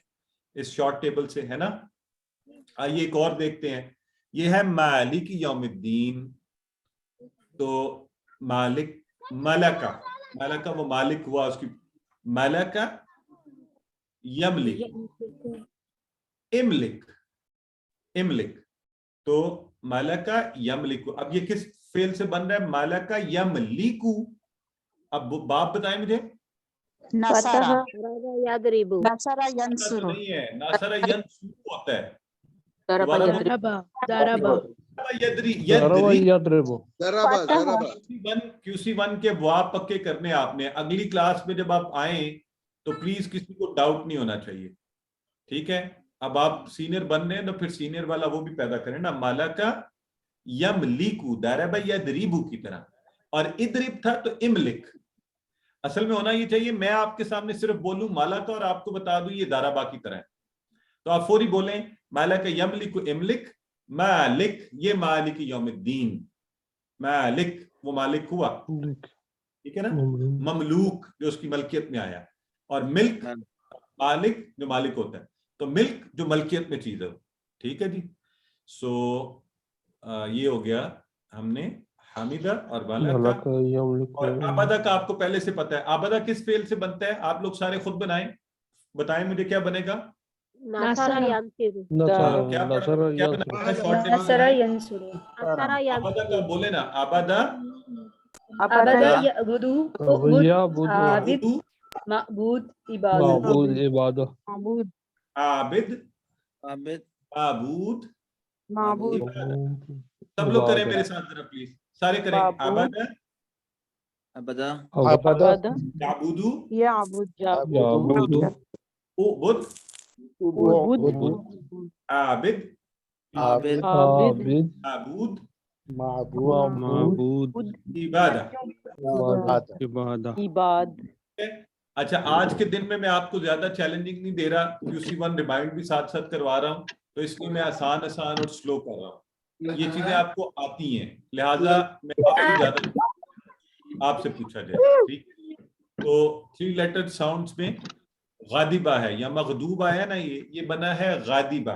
اس شارٹ ٹیبل سے, ہے نا. آئیے ایک اور دیکھتے ہیں. یہ ہے مالک یوم الدین. تو مالک, ملکہ, ملکہ وہ مالک ہوا, اس کی ملکہ, یملک, املک, املک. تو ملکہ یملک, اب یہ کس فعل سے بن رہا ہے؟ ملکہ یملکو. اب باپ بتائیں مجھے. نصرہ. یضرب. نصرہ ینصر. نہیں ہے, نصرہ ینصر ہوتا ہے. QC1 کے ابواب پکے کرنے آپ نے. اگلی کلاس میں جب آپ آئیں تو پلیز کسی کو ڈاؤٹ نہیں ہونا چاہیے, ٹھیک ہے. اب آپ سینئر بن رہے ہیں تو پھر سینئر والا وہ بھی پیدا کریں نا. مالکہ یملکو, ضرب یضرب کی طرح, اور ادرب تھا تو املک. اصل میں ہونا یہ چاہیے میں آپ کے سامنے صرف بولوں مالکہ اور آپ کو بتا دوں یہ ضربہ کی طرح ہے, تو آپ فوری بولیں مالک یملک املک. مالک یہ مالک یوم الدین, مالک وہ مالک ہوا, ٹھیک ہے نا. مملوک جو اس کی ملکیت میں آیا, اور ملک مالک جو مالک ہوتا ہے. تو ملک جو ملکیت میں چیز ہے, ٹھیک ہے جی. سو یہ ہو گیا ہم نے حمیدہ اور ملکہ. اور عبدہ کا آپ کو پہلے سے پتا ہے. عبدہ کس فعل سے بنتا ہے؟ آپ لوگ سارے خود بنائیں, بتائیں مجھے کیا بنے گا. نصر ینصر. عبدہ کا بولے نا, عبدہ, یعبد, معبود, معبود, عابد, معبود, معبود. سب لوگ کریں میرے ساتھ ذرا پلیز, سارے کریں. عبدہ, ابدا, یعبدو, یعبد, عبد, عابد, معبود, عبادہ. اچھا, آج کے دن میں آپ کو زیادہ چیلنجنگ نہیں دے رہا, QC1 ریمائنڈ بھی ساتھ ساتھ کروا رہا ہوں, تو اس لیے میں آسان اور سلو کر رہا ہوں. یہ چیزیں آپ کو آتی ہیں, لہٰذا میں آپ کو زیادہ آپ سے پوچھا جائے, ٹھیک ہے. تو 3 لیٹر ساؤنڈز میں غادبہ ہے یا مغدوب آیا نا, یہ بنا ہے غادبہ.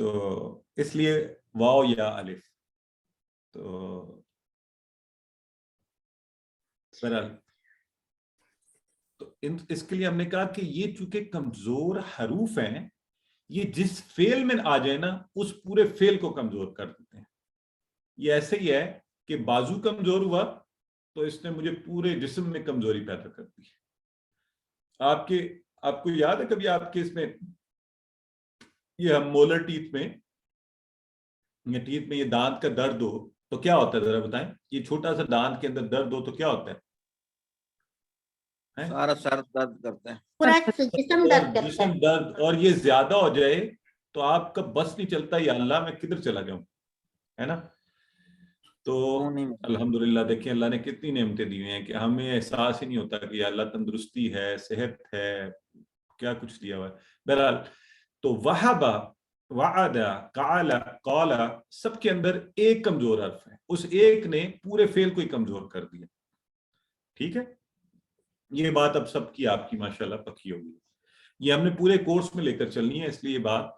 تو اس لیے واو یا الف. تو بہرحال تو اس کے لیے ہم نے کہا کہ یہ چونکہ کمزور حروف ہیں، یہ جس فعل میں آ جائے نا اس پورے فعل کو کمزور کر دیتے ہیں. یہ ایسے ہی ہے کہ بازو کمزور ہوا تو اس نے مجھے پورے جسم میں کمزوری پیدا کر دی. آپ کو یاد ہے کبھی آپ کے اس میں یہ ہم مولر ٹیتھ میں یہ دانت کا درد ہو تو کیا ہوتا ہے ذرا بتائیں؟ یہ چھوٹا سا دانت کے اندر درد ہو تو کیا ہوتا ہے؟ سارا سر درد کرتا ہے، پورا جسم درد کرتا جسم درد. اور یہ زیادہ ہو جائے تو آپ کا بس نہیں چلتا یا اللہ میں کدھر چلا جاؤں، ہے نا. تو الحمدللہ دیکھیں اللہ نے کتنی نعمتیں دی ہوئی ہیں کہ ہمیں احساس ہی نہیں ہوتا کہ اللہ تندرستی ہے، صحت ہے، کیا کچھ دیا ہوا ہے. بہرحال تو وہبا، وعدہ، قال، قال سب کے اندر ایک کمزور حرف ہے، اس ایک نے پورے فعل کو ہی کمزور کر دیا. ٹھیک ہے، یہ بات اب سب کی آپ کی ماشاءاللہ پکی ہوگی. یہ ہم نے پورے کورس میں لے کر چلنی ہے، اس لیے یہ بات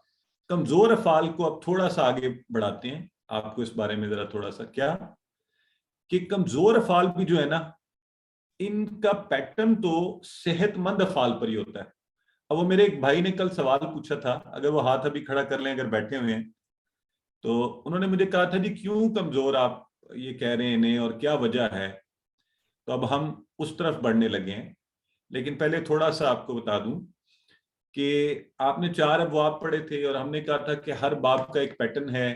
کمزور افعال کو اب تھوڑا سا آگے بڑھاتے ہیں. آپ کو اس بارے میں ذرا تھوڑا سا کیا کہ کمزور افعال بھی جو ہے نا ان کا پیٹرن تو صحت مند افعال پر ہی ہوتا ہے. اب وہ میرے ایک بھائی نے کل سوال پوچھا تھا، اگر وہ ہاتھ ابھی کھڑا کر لیں اگر بیٹھے ہوئے ہیں، تو انہوں نے مجھے کہا تھا جی کیوں کمزور آپ یہ کہہ رہے ہیں انہیں اور کیا وجہ ہے. تو اب ہم اس طرف بڑھنے لگے ہیں، لیکن پہلے تھوڑا سا آپ کو بتا دوں کہ آپ نے 4 ابواب پڑھے تھے اور ہم نے کہا تھا کہ ہر باب کا ایک پیٹرن ہے،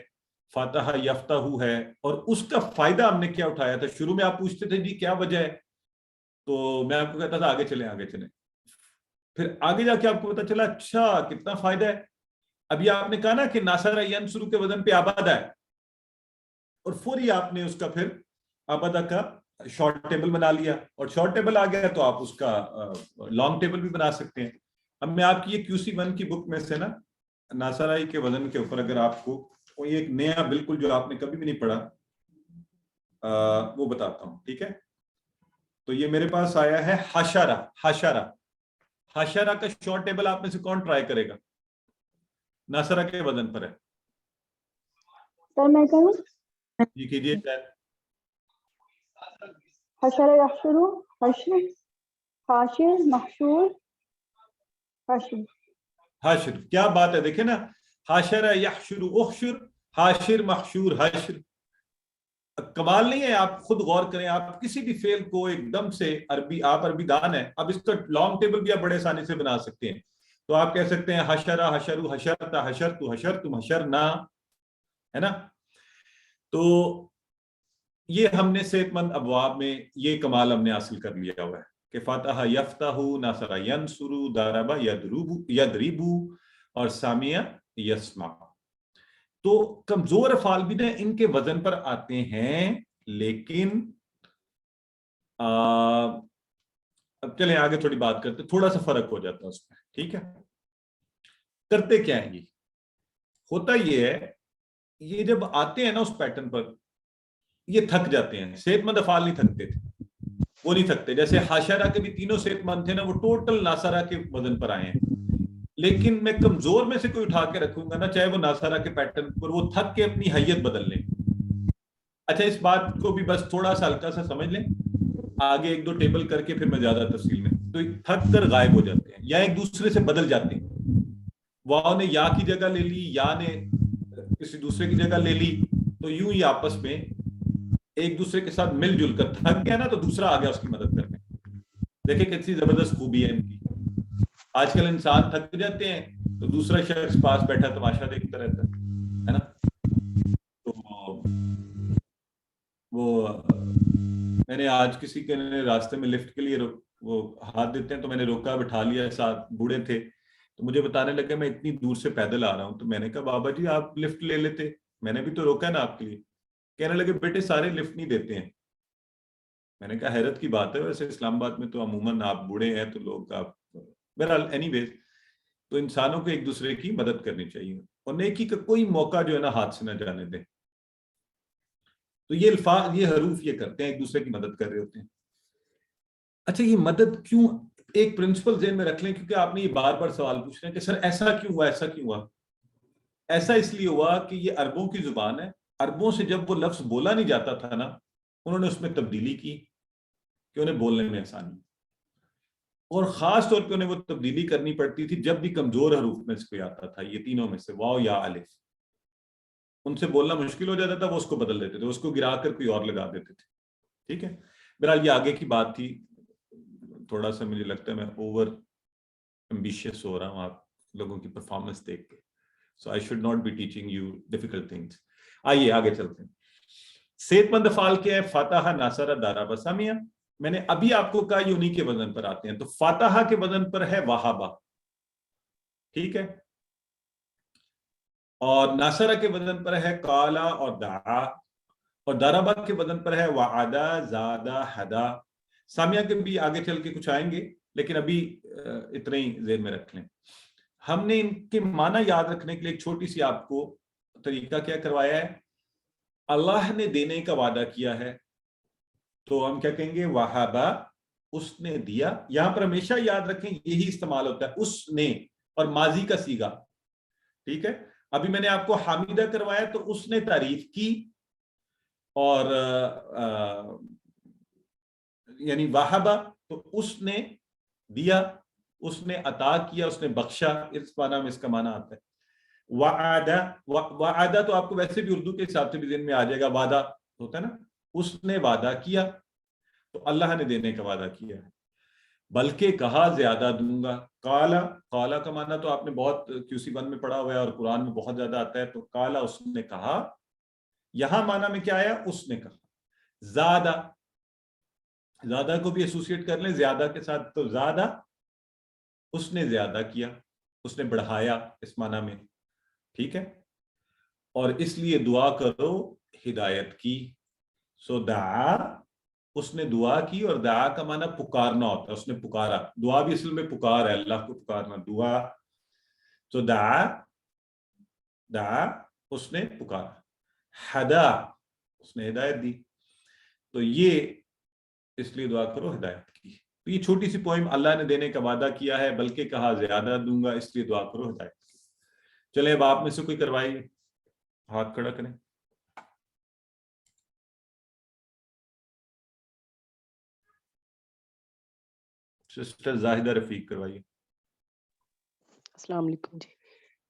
فاتحہ یفتح ہے، اور اس کا فائدہ ہم نے کیا اٹھایا تھا. شروع میں آپ پوچھتے تھے جی کیا وجہ ہے، تو میں آپ کو کہتا تھا آگے چلیں آگے چلیں. پھر آگے جا کے آپ کو پتا چلا اچھا کتنا فائدہ ہے. ابھی آپ نے کہا نا کہ ناصر ینصر کے وزن پہ آبادہ ہے، اور فوری آپ نے اس کا پھر آبادہ کا شارٹ ٹیبل بنا لیا، اور شارٹ ٹیبل آ گیا تو آپ اس کا لانگ ٹیبل بھی بنا سکتے ہیں. اب میں آپ کی یہ QC1 کی بک میں سے نا ناصر کے وزن کے اوپر اگر آپ کو کوئی ایک نیا بالکل جو آپ نے کبھی بھی نہیں پڑھا وہ بتاتا ہوں. ٹھیک ہے، تو یہ میرے پاس آیا ہے حشرہ. حشرہ کا شارٹ ٹیبل آپ میں سے کون ٹرائی کرے گا؟ ناصرہ کے وزن پر ہے. سر میں کہوں جی کیجیے. حشر یحشر، حشر، حاشر، محشور، حشر. حشر، کیا بات ہے، دیکھیں نا، حشر یحشر احشر، حاشر محشور حشر. کمال نہیں ہے؟ آپ خود غور کریں، آپ کسی بھی فعل کو ایک دم سے آپ عربی دان ہے، اب اس کا لانگ ٹیبل بھی آپ بڑے آسانی سے بنا سکتے ہیں. تو آپ کہہ سکتے ہیں حشرہ، حشرو، حشرت، حشرت، حشرتم، حشرنا، ہے نا. تو یہ ہم نے صحت مند ابواب میں یہ کمال ہم نے حاصل کر لیا ہوا ہے کہ فاتحہ یفتح، ناصر ینصر، ضرب یضرب، اور سامع یسمع. تو کمزور افعال بھی نا ان کے وزن پر آتے ہیں، لیکن اب چلیں آگے تھوڑی بات کرتے، تھوڑا سا فرق ہو جاتا ہے اس میں. ٹھیک ہے، کرتے کیا ہیں؟ ہوتا یہ ہے، یہ جب آتے ہیں نا اس پیٹرن پر یہ تھک جاتے ہیں. صحت مند افعال نہیں تھکتے تھے، وہ نہیں تھکتے. جیسے حاشرہ کے بھی تینوں صحت مند تھے نا، وہ ٹوٹل ناصرہ کے وزن پر آئے ہیں. لیکن میں کمزور میں سے کوئی اٹھا کے رکھوں گا نا، چاہے وہ ناصرہ کے پیٹرن پر، وہ تھک کے اپنی حیت بدل لیں. اچھا اس بات کو بھی بس تھوڑا سا ہلکا سا سمجھ لیں، آگے 1-2 ٹیبل کر کے پھر میں زیادہ تفصیل میں. تو تھک کر غائب ہو جاتے ہیں یا ایک دوسرے سے بدل جاتے ہیں. واو نے یا کی جگہ لے لی، یا نے کسی دوسرے کی جگہ لے لی، تو یوں ہی آپس میں ایک دوسرے کے ساتھ مل جل کر تھک گیا نا تو دوسرا آ گیا اس کی مدد کرنے. دیکھیں کتنی زبردست خوبی ہے ان کی. آج کل انسان تھک جاتے ہیں تو دوسرا شخص پاس بیٹھا تماشا دیکھتا رہتا ہے نا. تو وہ میں نے آج کسی کے راستے میں لفٹ کے لیے وہ ہاتھ دیتے ہیں تو میں نے روکا، بٹھا لیا، ساتھ بوڑھے تھے تو مجھے بتانے لگے میں اتنی دور سے پیدل آ رہا ہوں. تو میں نے کہا بابا جی آپ لفٹ لے لیتے، میں نے بھی تو روکا ہے نا آپ کے لیے. کہنے لگے بیٹے سارے لفٹ نہیں دیتے ہیں. میں نے کہا حیرت کی بات ہے، ویسے اسلام آباد میں تو عموماً آپ بوڑھے ہیں تو لوگ آپ. بہرحال اینی ویز، تو انسانوں کو ایک دوسرے کی مدد کرنی چاہیے اور نیکی کا کوئی موقع جو ہے نا ہاتھ سے نہ جانے دیں. تو یہ الفاظ، یہ حروف یہ کرتے ہیں، ایک دوسرے کی مدد کر رہے ہوتے ہیں. اچھا یہ مدد کیوں، ایک پرنسپل ذہن میں رکھ لیں، کیونکہ آپ نے یہ بار بار سوال پوچھ رہے ہیں کہ سر ایسا کیوں ہوا، ایسا کیوں ہوا. ایسا اس لیے ہوا کہ یہ عربوں کی زبان ہے، عربوں سے جب وہ لفظ بولا نہیں جاتا تھا نا، انہوں نے اس میں تبدیلی کی کہ انہیں بولنے میں آسانی، اور خاص طور پہ انہیں وہ تبدیلی کرنی پڑتی تھی جب بھی کمزور حروف میں سے کوئی آتا تھا، یہ تینوں میں سے واو یا الف، ان سے بولنا مشکل ہو جاتا تھا، وہ اس کو بدل دیتے تھے، اس کو گرا کر کوئی اور لگا دیتے تھے. ٹھیک ہے، بہرحال یہ آگے کی بات تھی. تھوڑا سا مجھے لگتا ہے میں اوور ایمبیشیس ہو رہا ہوں آپ لوگوں کی پرفارمنس دیکھ کے. So I should not be teaching you difficult things. آئیے آگے چلتے ہیں. صحت مند افعال کیا ہے؟ فاتحہ، ناصرہ، ضربہ، سمیہ. میں نے ابھی آپ کو کہا یہ انہی کے وزن پر آتے ہیں. تو فاتحہ کے وزن پر ہے وہابہ، ٹھیک ہے، اور ناصرہ کے وزن پر ہے قالا اور دعا، اور ضربہ کے وزن پر ہے وعدہ، زادہ، ہدا. سامیہ کے بھی آگے چل کے کچھ آئیں گے، لیکن ابھی اتنے ہی ذہن میں رکھ لیں. ہم نے ان کے معنی یاد رکھنے کے لیے ایک چھوٹی سی آپ کو طریقہ کیا کروایا ہے. اللہ نے دینے کا وعدہ کیا ہے تو ہم کیا کہیں گے؟ وہابہ، اس نے دیا. یہاں پر ہمیشہ یاد رکھیں یہی استعمال ہوتا ہے، اس نے، اور ماضی کا صیغہ. ٹھیک ہے، ابھی میں نے آپ کو حامدہ کروایا تو اس نے تعریف کی، اور یعنی وہابہ تو اس نے دیا، اس نے عطا کیا، اس نے بخشا، اس معنی میں اس کا معنی آتا ہے. وعدہ، وعدہ تو آپ کو ویسے بھی اردو کے حساب سے بھی ذہن میں آ جائے گا، وعدہ ہوتا ہے نا، اس نے وعدہ کیا تو اللہ نے دینے کا وعدہ کیا ہے. بلکہ کہا زیادہ دوں گا. قالا، قالا کا معنی تو آپ نے بہت QC1 میں پڑھا ہوا ہے اور قرآن میں بہت زیادہ آتا ہے. تو قالا، اس نے کہا. یہاں معنی میں کیا آیا؟ اس نے کہا. زادہ، زیادہ کو بھی ایسوسیٹ کر لیں زیادہ کے ساتھ، تو زیادہ، اس نے زیادہ کیا، اس نے بڑھایا اس معنی میں. ٹھیک ہے، اور اس لیے دعا کرو ہدایت کی. سو دعا، اس نے دعا کی، اور دعا کا معنی پکارنا ہوتا ہے، اس نے پکارا. دعا بھی اصل میں پکار ہے، اللہ کو پکارنا، دعا. تو دعا، دعا، اس نے پکارا. ہدا، اس نے ہدایت دی. تو یہ اس لیے دعا کرو ہدایت کی. تو یہ چھوٹی سی پوئم، اللہ نے دینے کا وعدہ کیا ہے، بلکہ کہا زیادہ دوں گا، اس لیے دعا کرو ہدایت کی. چلیں اب آپ میں سے کوئی کروائیے، ہاتھ کھڑا کریں. سسٹر زاہدہ رفیق کروائیے. السلام علیکم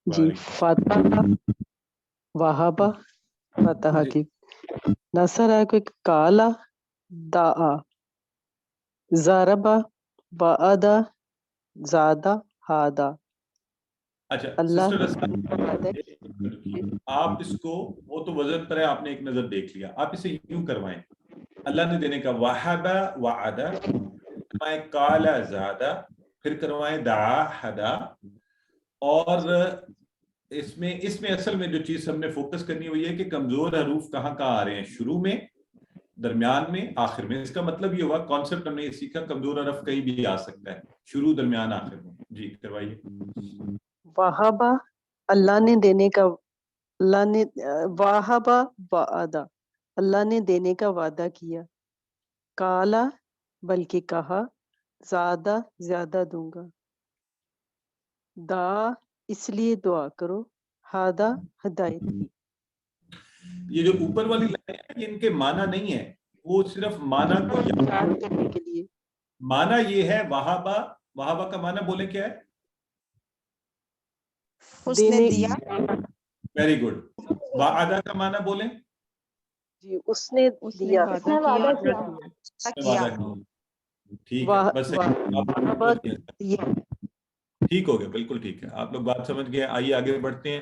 جی. فاتحہ، وہابہ، فاتحہ کی. نصرہ کو کالا، دعا، ضربہ، وعدہ، زادہ، ہادہ. اچھا اللہ سسٹر، آپ اس کو، وہ تو وزن پر ہے، آپ نے ایک نظر دیکھ لیا، آپ اسے یوں کروائیں. اللہ نے دینے کا وہابہ، وعدہ، کروائیں قالا، زادہ، پھر کروائیں دعا، ہدا. اور اس میں اصل میں جو چیز ہم نے فوکس کرنی ہوئی ہے کہ کمزور حروف کہاں کہاں آ رہے ہیں، شروع میں، درمیان میں، آخر میں. اس کا مطلب یہ ہوا، کانسیپٹ ہم نے یہ سیکھا، کمزور حرف کہیں بھی آ سکتا ہے، شروع، درمیان، آخر میں. جی کروائیے. وہابہ، اللہ نے دینے کا، اللہ نے وہابہ، وعدہ، اللہ نے دینے کا وعدہ کیا. کالا، بلکہ کہا. زادہ، زیادہ دوں گا. دعا، اس لیے دعا کرو. ہادہ، ہدایت کی. یہ جو اوپر والی لائن ہے یہ ان کے معنی نہیں ہے، وہ صرف معنی کو یاد کرنے کے لیے. معنی یہ ہے وہابہ. وہابہ کا معنی بولے کیا ہے؟ اس نے دیا. Very good. وعدہ کا معنی بولیں. جی، اس نے دیا. ٹھیک ہے، بس ٹھیک ہو گیا، بالکل ٹھیک ہے، آپ لوگ بات سمجھ گئے. آئیے آگے بڑھتے ہیں.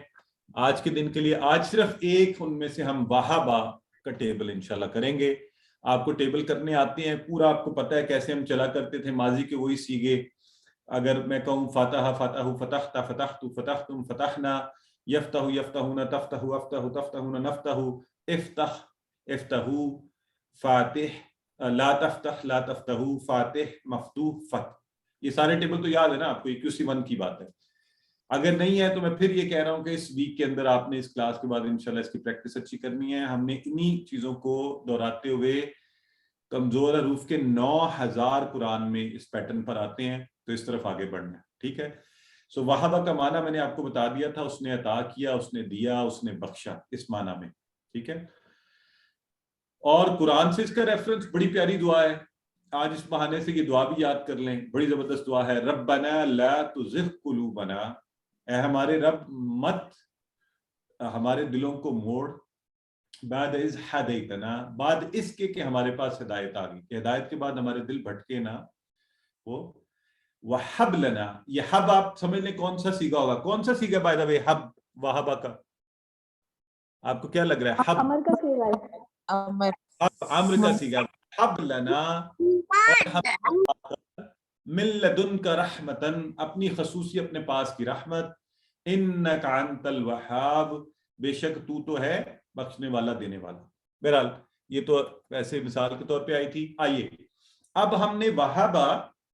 آج کے دن کے لیے آج صرف ایک ان میں سے ہم وہابہ کا ٹیبل انشاءاللہ کریں گے. آپ کو ٹیبل کرنے آتے ہیں، پورا آپ کو پتہ ہے کیسے ہم چلا کرتے تھے، ماضی کے وہی سیگے. اگر میں کہوں فاتحہ، فتح، فتحت، فتحت، فتحتم، فتحنا، یفتح، یفتحون، تفتح، افتح، تفتحون، نفتح، افتح، افتحو، فاتح، لا تفتح، لا تفتحو، فاتح، مفتوح، فتح. یہ سارے ٹیبل تو یاد ہے نا آپ کو، یہ QC1 کی بات ہے. اگر نہیں ہے تو میں پھر یہ کہہ رہا ہوں کہ اس ویک کے اندر آپ نے اس کلاس کے بعد انشاءاللہ اس کی پریکٹس اچھی کرنی ہے. ہم نے انہی چیزوں کو دہراتے ہوئے کمزور حروف کے 9000 قرآن میں اس پیٹرن پر آتے ہیں، تو اس طرف آگے بڑھنا ہے. ٹھیک ہے. سو وہابہ کا معنی میں نے آپ کو بتا دیا تھا، اس نے عطا کیا، اس نے دیا، اس نے بخشا، اس معنی میں، ٹھیک ہے. اور قرآن سے اس کا ریفرنس بڑی پیاری دعا ہے، آج اس بہانے سے یہ دعا بھی یاد کر لیں، بڑی زبردست دعا ہے. ربنا لا تزغ قلوبنا، اے ہمارے رب مت ہمارے دلوں کو موڑ، بعد از ہدیتنا، بعد اس کے کہ ہمارے پاس ہدایت آ گئی، کہ ہدایت کے بعد ہمارے دل بھٹکے نہ. وہ وہب لنا، یہ حب آپ سمجھ لیں کون سا سیگا ہوگا، کون سا سیگا بائی دا وے حب وہابہ کا؟ آپ کو کیا لگ رہا ہے؟ حب امر کا سیگا ہے. عمر کا سیگا. حب لنا، من لدنک رحمتن، اپنی خصوصی اپنے پاس کی رحمت، انک انت الوہاب، بے شک تو تو ہے بخشنے والا دینے والا. بہرحال یہ تو ایسے مثال کے طور پہ آئی تھی. آئیے اب ہم نے وہابہ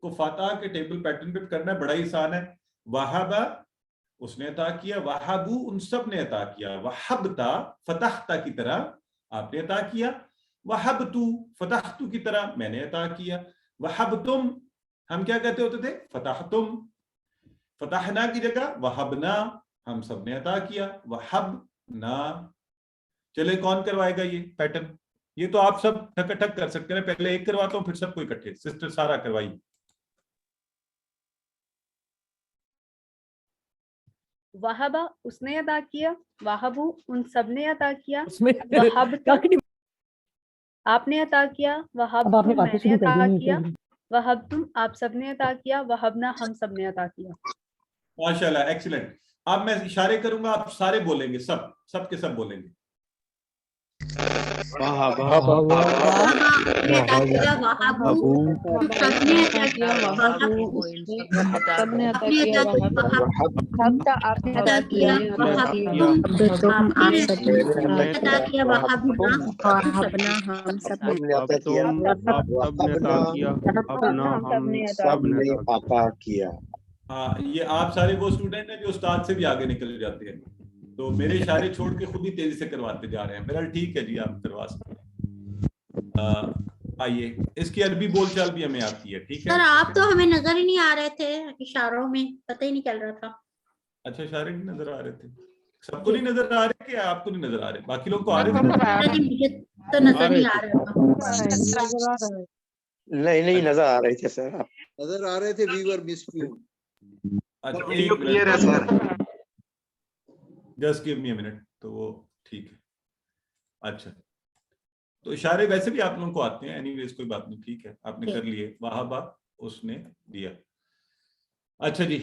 کو فاتحہ کے ٹیبل پیٹرن پہ کرنا ہے، بڑا ہی آسان ہے. وہابہ اس نے عطا کیا، وہابو ان سب نے عطا کیا، وہبتا فتحتا کی طرح آپ نے عطا کیا، وہبتو فتحتو کی طرح میں نے عطا کیا، وہبتم ہم کیا کہتے ہوتے تھے؟ فتحتم. فتحنا کی جگہ وہبنا، ہم سب نے عطا کیا، وہبنا. چلے کون کروائے گا یہ پیٹرن؟ یہ تو آپ سب ٹھک ٹھک کر سکتے ہیں، پہلے ایک کرواتا ہوں پھر سب کو اکٹھے. سسٹر سارا کروائیے. وہبہ اس نے عطا کیا، وہبو ان سب نے عطا کیا، اس میں وہبتا آپ نے عطا کیا، وہبتم میں نے عطا کیا، وہبتم آپ سب نے عطا کیا، وہبنا ہم سب نے عطا کیا. ماشاءاللہ، ایکسیلنٹ. اب میں اشارے کروں گا، آپ سارے بولیں گے، سب کے سب بولیں گے. ہاں، یہ آپ سارے وہ اسٹوڈنٹ ہیں جو استاد سے بھی آگے نکل جاتے ہیں، تو میرے اشارے چھوڑ کے خود ہی تیزی سے کرواتے جا رہے ہیں. بہرحال ٹھیک ہے جی، آپ کروا سکتے ہیں. آئیے اس کی عربی بول چال بھی ہمیں آتی ہے، ٹھیک ہے. سر آپ تو ہمیں نظر ہی نہیں آ رہے تھے اشاروں میں، پتہ ہی نہیں چل رہا تھا. اچھا، اشارے نہیں نظر آ رہے تھے؟ سب کو نہیں نظر آ رہے کہ آپ کو نہیں نظر آ رہے؟ باقی لوگ کو آ رہے تھے؟ مجھے تو نظر نہیں آ رہا تھا. نہیں نظر آ رہے تھے سر، آپ نظر آ رہے تھے. وی ور مسکیو. اچھا ویڈیو کلیئر ہے sir. Just give me a minute. تو وہ ٹھیک ہے. اچھا، تو اشارے ویسے بھی آپ لوگوں کو آتے ہیں، اینی ویز کوئی بات نہیں، ٹھیک ہے، آپ نے کر لیے. وہابہ اس نے دیا. اچھا جی،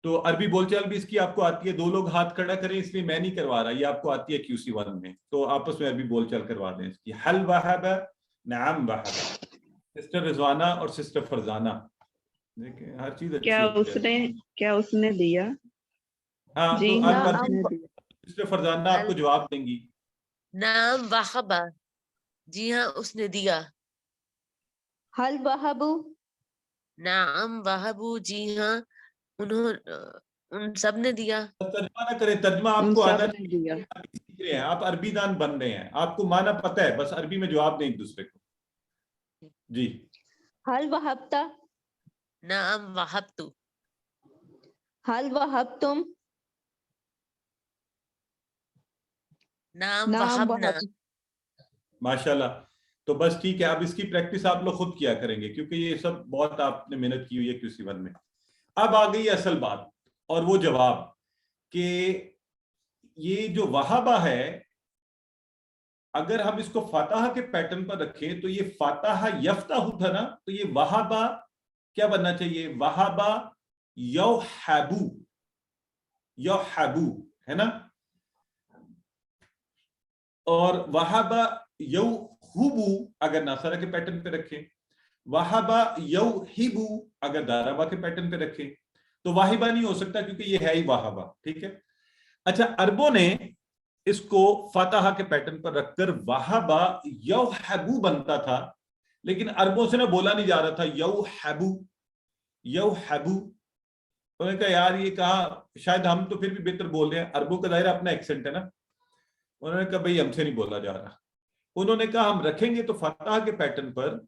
تو عربی بول چال بھی اس کی آپ کو آتی ہے. دو لوگ ہاتھ کھڑا کریں، اس لیے میں نہیں کروا رہا، یہ آپ کو آتی ہے QC1 میں، تو آپس میں عربی بول چال کروا دیں اس کی. حل وہابہ، نعم وہابہ. سسٹر رضوانہ اور سسٹر فرزانہ، دیکھیں ہر چیز اچھی کیا اس نے دیا؟ ہاں، جی تو ہاں، اب سسٹر فرزانہ آپ کو جواب دیں گی. نعم وہبہ، جی ہاں اس نے دیا. حل وہبو، نعم وہبو، جی ہاں ان سب نے دیا. ترجمہ نہ کریں، ترجمہ آپ کو آنا نہیں، آپ عربی دان بن رہے ہیں، آپ کو معنی پتہ ہے، بس عربی میں جواب دیں ایک دوسرے کو. جی. حل وہبتا، نعم وہبتو، حل وہبتم، نعم وہبنا. ماشاءاللہ. تو بس ٹھیک ہے، اب اس کی پریکٹس آپ لوگ خود کیا کریں گے، کیونکہ یہ سب بہت آپ نے محنت کی ہوئی ہے QC1 میں. اب آ گئی اصل بات اور وہ جواب کہ یہ جو وہابہ ہے، اگر ہم اس کو فاتحہ کے پیٹرن پر رکھیں تو یہ فاتحہ یفتح تھا نا، تو یہ وہابہ کیا بننا چاہیے؟ وہابہ یوحبو، یوحبو ہے نا، اور وہابہ یوحبو اگر ناصرہ کے پیٹرن پہ رکھیں، وہابہ یوحبو اگر دارابہ کے پیٹرن پہ رکھیں، تو واہبہ نہیں ہو سکتا کیونکہ یہ ہے ہی وہابہ. ٹھیک ہے. اچھا، عربوں نے اس کو فاتحہ کے پیٹرن پر رکھ کر وہابہ یوحبو بنتا تھا، لیکن عربوں سے نہ بولا نہیں جا رہا تھا یوحبو یوحبو. انہوں نے کہا یار یہ کہا، شاید ہم تو پھر بھی بہتر بول رہے ہیں، عربوں کا ظاہر اپنا ایکسنٹ ہے نا. انہوں نے کہا بھئی ہم سے نہیں بولا جا رہا. انہوں نے کہا ہم رکھیں گے تو فاتحہ کے پیٹرن پر،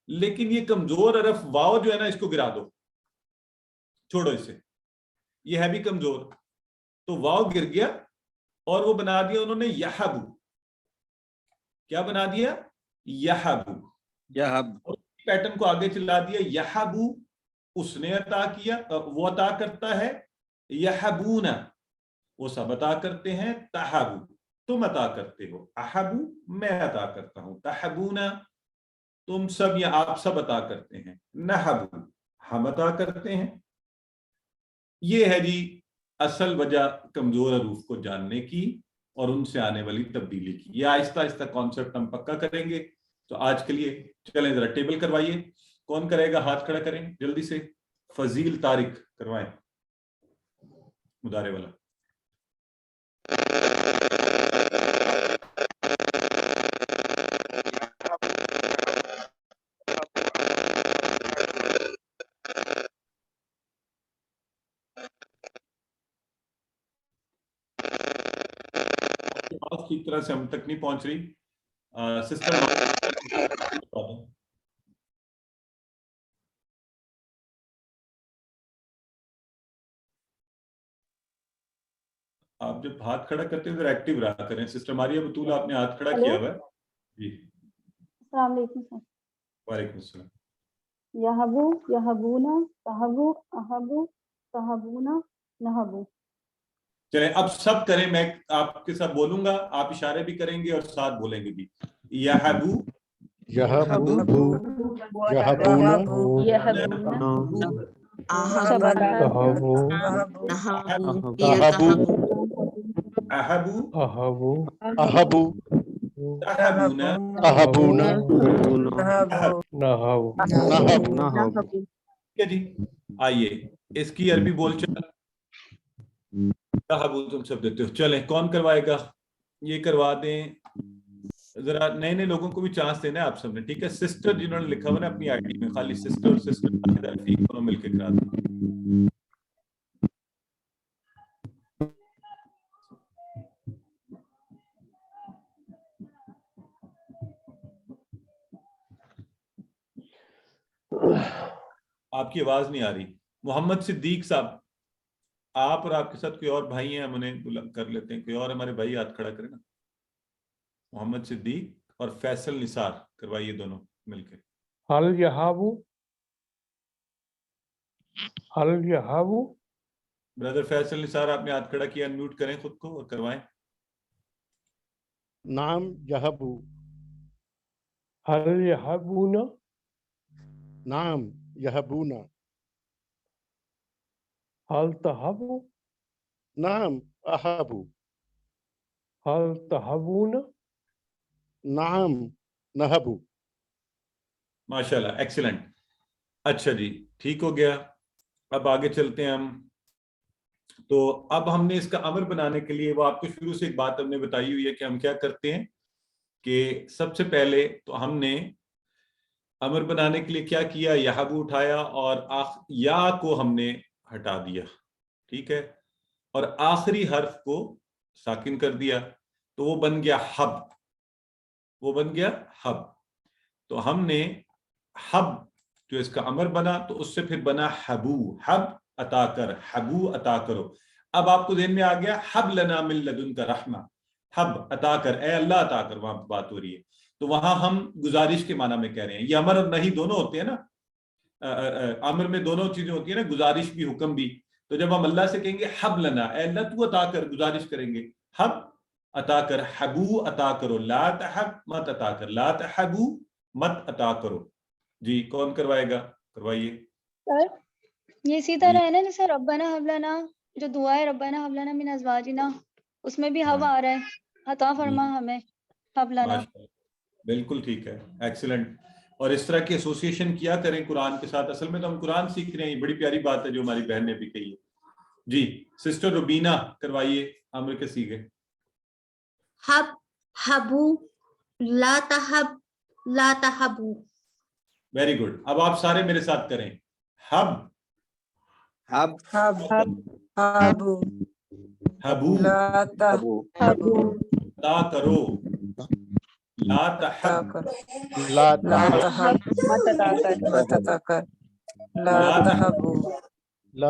لیکن یہ کمزور حرف واو جو ہے نا اس کو گرا دو، چھوڑو اسے. یہ ہے بھی کمزور, تو واو گر گیا اور وہ بنا دیا انہوں نے یحبو. کیا بنا دیا؟ یحبو. پیٹرن کو آگے چلا دیا, یحبو اس نے عطا کیا, وہ عطا کرتا ہے, یحبون وہ سب عطا کرتے ہیں, تحبو تم عطا کرتے ہو, احبو میں عطا کرتا ہوں, تحبون تم سب یا آپ سب عطا کرتے ہیں, نحبو ہم عطا کرتے ہیں. یہ ہے جی اصل وجہ کمزور حروف کو جاننے کی اور ان سے آنے والی تبدیلی کی. یہ آہستہ آہستہ کانسیپٹ ہم پکا کریں گے. تو آج کے لیے چلیں ذرا ٹیبل کروائیے. کون کرے گا؟ ہاتھ کھڑا کریں جلدی سے. فضیل طارق کروائیں مضارع والا. ٹھیک طرح سے ہم تک نہیں پہنچ رہی سسٹم. آپ جب ہاتھ کھڑا کرتے ہیں ذرا ایکٹیو رہا کریں. سسٹر ماریہ بطول آپ نے ہاتھ کھڑا کیا ہوا ہے جی. السلام علیکم سر. وعلیکم السلام. یحبو یحبونا تحبو احبو تحبونا نحبو. چلیں اب سب کریں, میں آپ کے ساتھ بولوں گا, آپ اشارے بھی کریں گے اور ساتھ بولیں گے بھی. یحبو یحبو یحبونا تحبو احبو احبو احبو تحبونا احبونا نحبو. نحبو. ٹھیک ہے جی. آئیے اس کی عربی بول چل تحبو تم سب دیتے ہو. چلیں کون کروائے گا؟ یہ کروا دیں ذرا. نئے نئے لوگوں کو بھی چانس دینا ہے آپ سب نے, ٹھیک ہے. سسٹر جنہوں نے لکھا ہوا نا اپنی آئی ڈی میں خالی سسٹر اور سسٹر دونوں مل کے کرا دیں. آپ کی آواز نہیں آ رہی. محمد صدیق صاحب, آپ اور آپ کے ساتھ کوئی اور بھائی ہیں, ہم انہیں کر لیتے ہیں. کوئی اور ہمارے بھائی ہاتھ کھڑا کریں نا. محمد صدیق اور فیصل نثار کروائیے دونوں مل کے. حل یحبو حل یحبو. بردر فیصل نثار آپ نے ہاتھ کھڑا کیا, انمیوٹ کریں خود کو اور کروائیں. نعم یحبو. حل یحبونا نعم یحبونا. حل تحبو نعم احبو. حل تحبونا نعم نحبو. ماشاءاللہ, ایکسیلنٹ. اچھا جی ٹھیک ہو گیا. اب آگے چلتے ہیں ہم. تو اب ہم نے اس کا امر بنانے کے لیے, وہ آپ کو شروع سے ایک بات ہم نے بتائی ہوئی ہے کہ ہم کیا کرتے ہیں کہ سب سے پہلے تو ہم نے امر بنانے کے لیے کیا کیا, یحبو اٹھایا اور یا کو ہم نے ہٹا دیا, ٹھیک ہے, اور آخری حرف کو ساکن کر دیا, تو وہ بن گیا حب. وہ بن گیا حب. تو ہم نے حب جو اس کا امر بنا تو اس سے پھر بنا حبو. حب عطا کر, حبو عطا کرو. اب آپ کو ذہن میں آ گیا حب لنا من لدن کا رحمہ. حب عطا کر, اے اللہ عطا کر, وہاں بات ہو رہی ہے. تو وہاں ہم گزارش کے معنی میں کہہ رہے ہیں. یہ امر اور نہیں دونوں ہوتے ہیں نا, امر میں دونوں چیزیں ہوتی ہیں نا, گزارش بھی حکم بھی. تو جب ہم اللہ سے کہیں گے حب لنا, اے اللہ تو عطا کر, گزارش کریں گے, حب عطا کر, حبو عطا کرو, لا تحب مت عطا کر, لا تحبو مت عطا کرو. جی کون کروائے گا؟ کروائیے. سر یہ اسی طرح ہے نا جیسے ربنا حب لنا, جو دعا ہے ربنا حب لنا من ازواجنا, اس میں بھی حب آ رہا ہے, عطا فرما ہمیں حب لنا. بالکل ٹھیک ہے, ایکسیلنٹ. اور اس طرح کی ایسوسیشن کیا کریں قرآن کے ساتھ. اصل میں تو ہم قرآن سیکھ رہے ہیں, بڑی پیاری بات ہے جو ہماری بہن نے بھی کہی ہے. جی سسٹر روبینہ کروائیے امر کے سیغے. حب حبو لا تحب لا تحبو. Very good. اب آپ سارے میرے ساتھ کریں. حب حب حبو حبو لا تحبو عطا کرو, لا تحب لا لا تحب مت عطا کر لا تحبو لا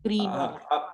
green.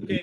okay.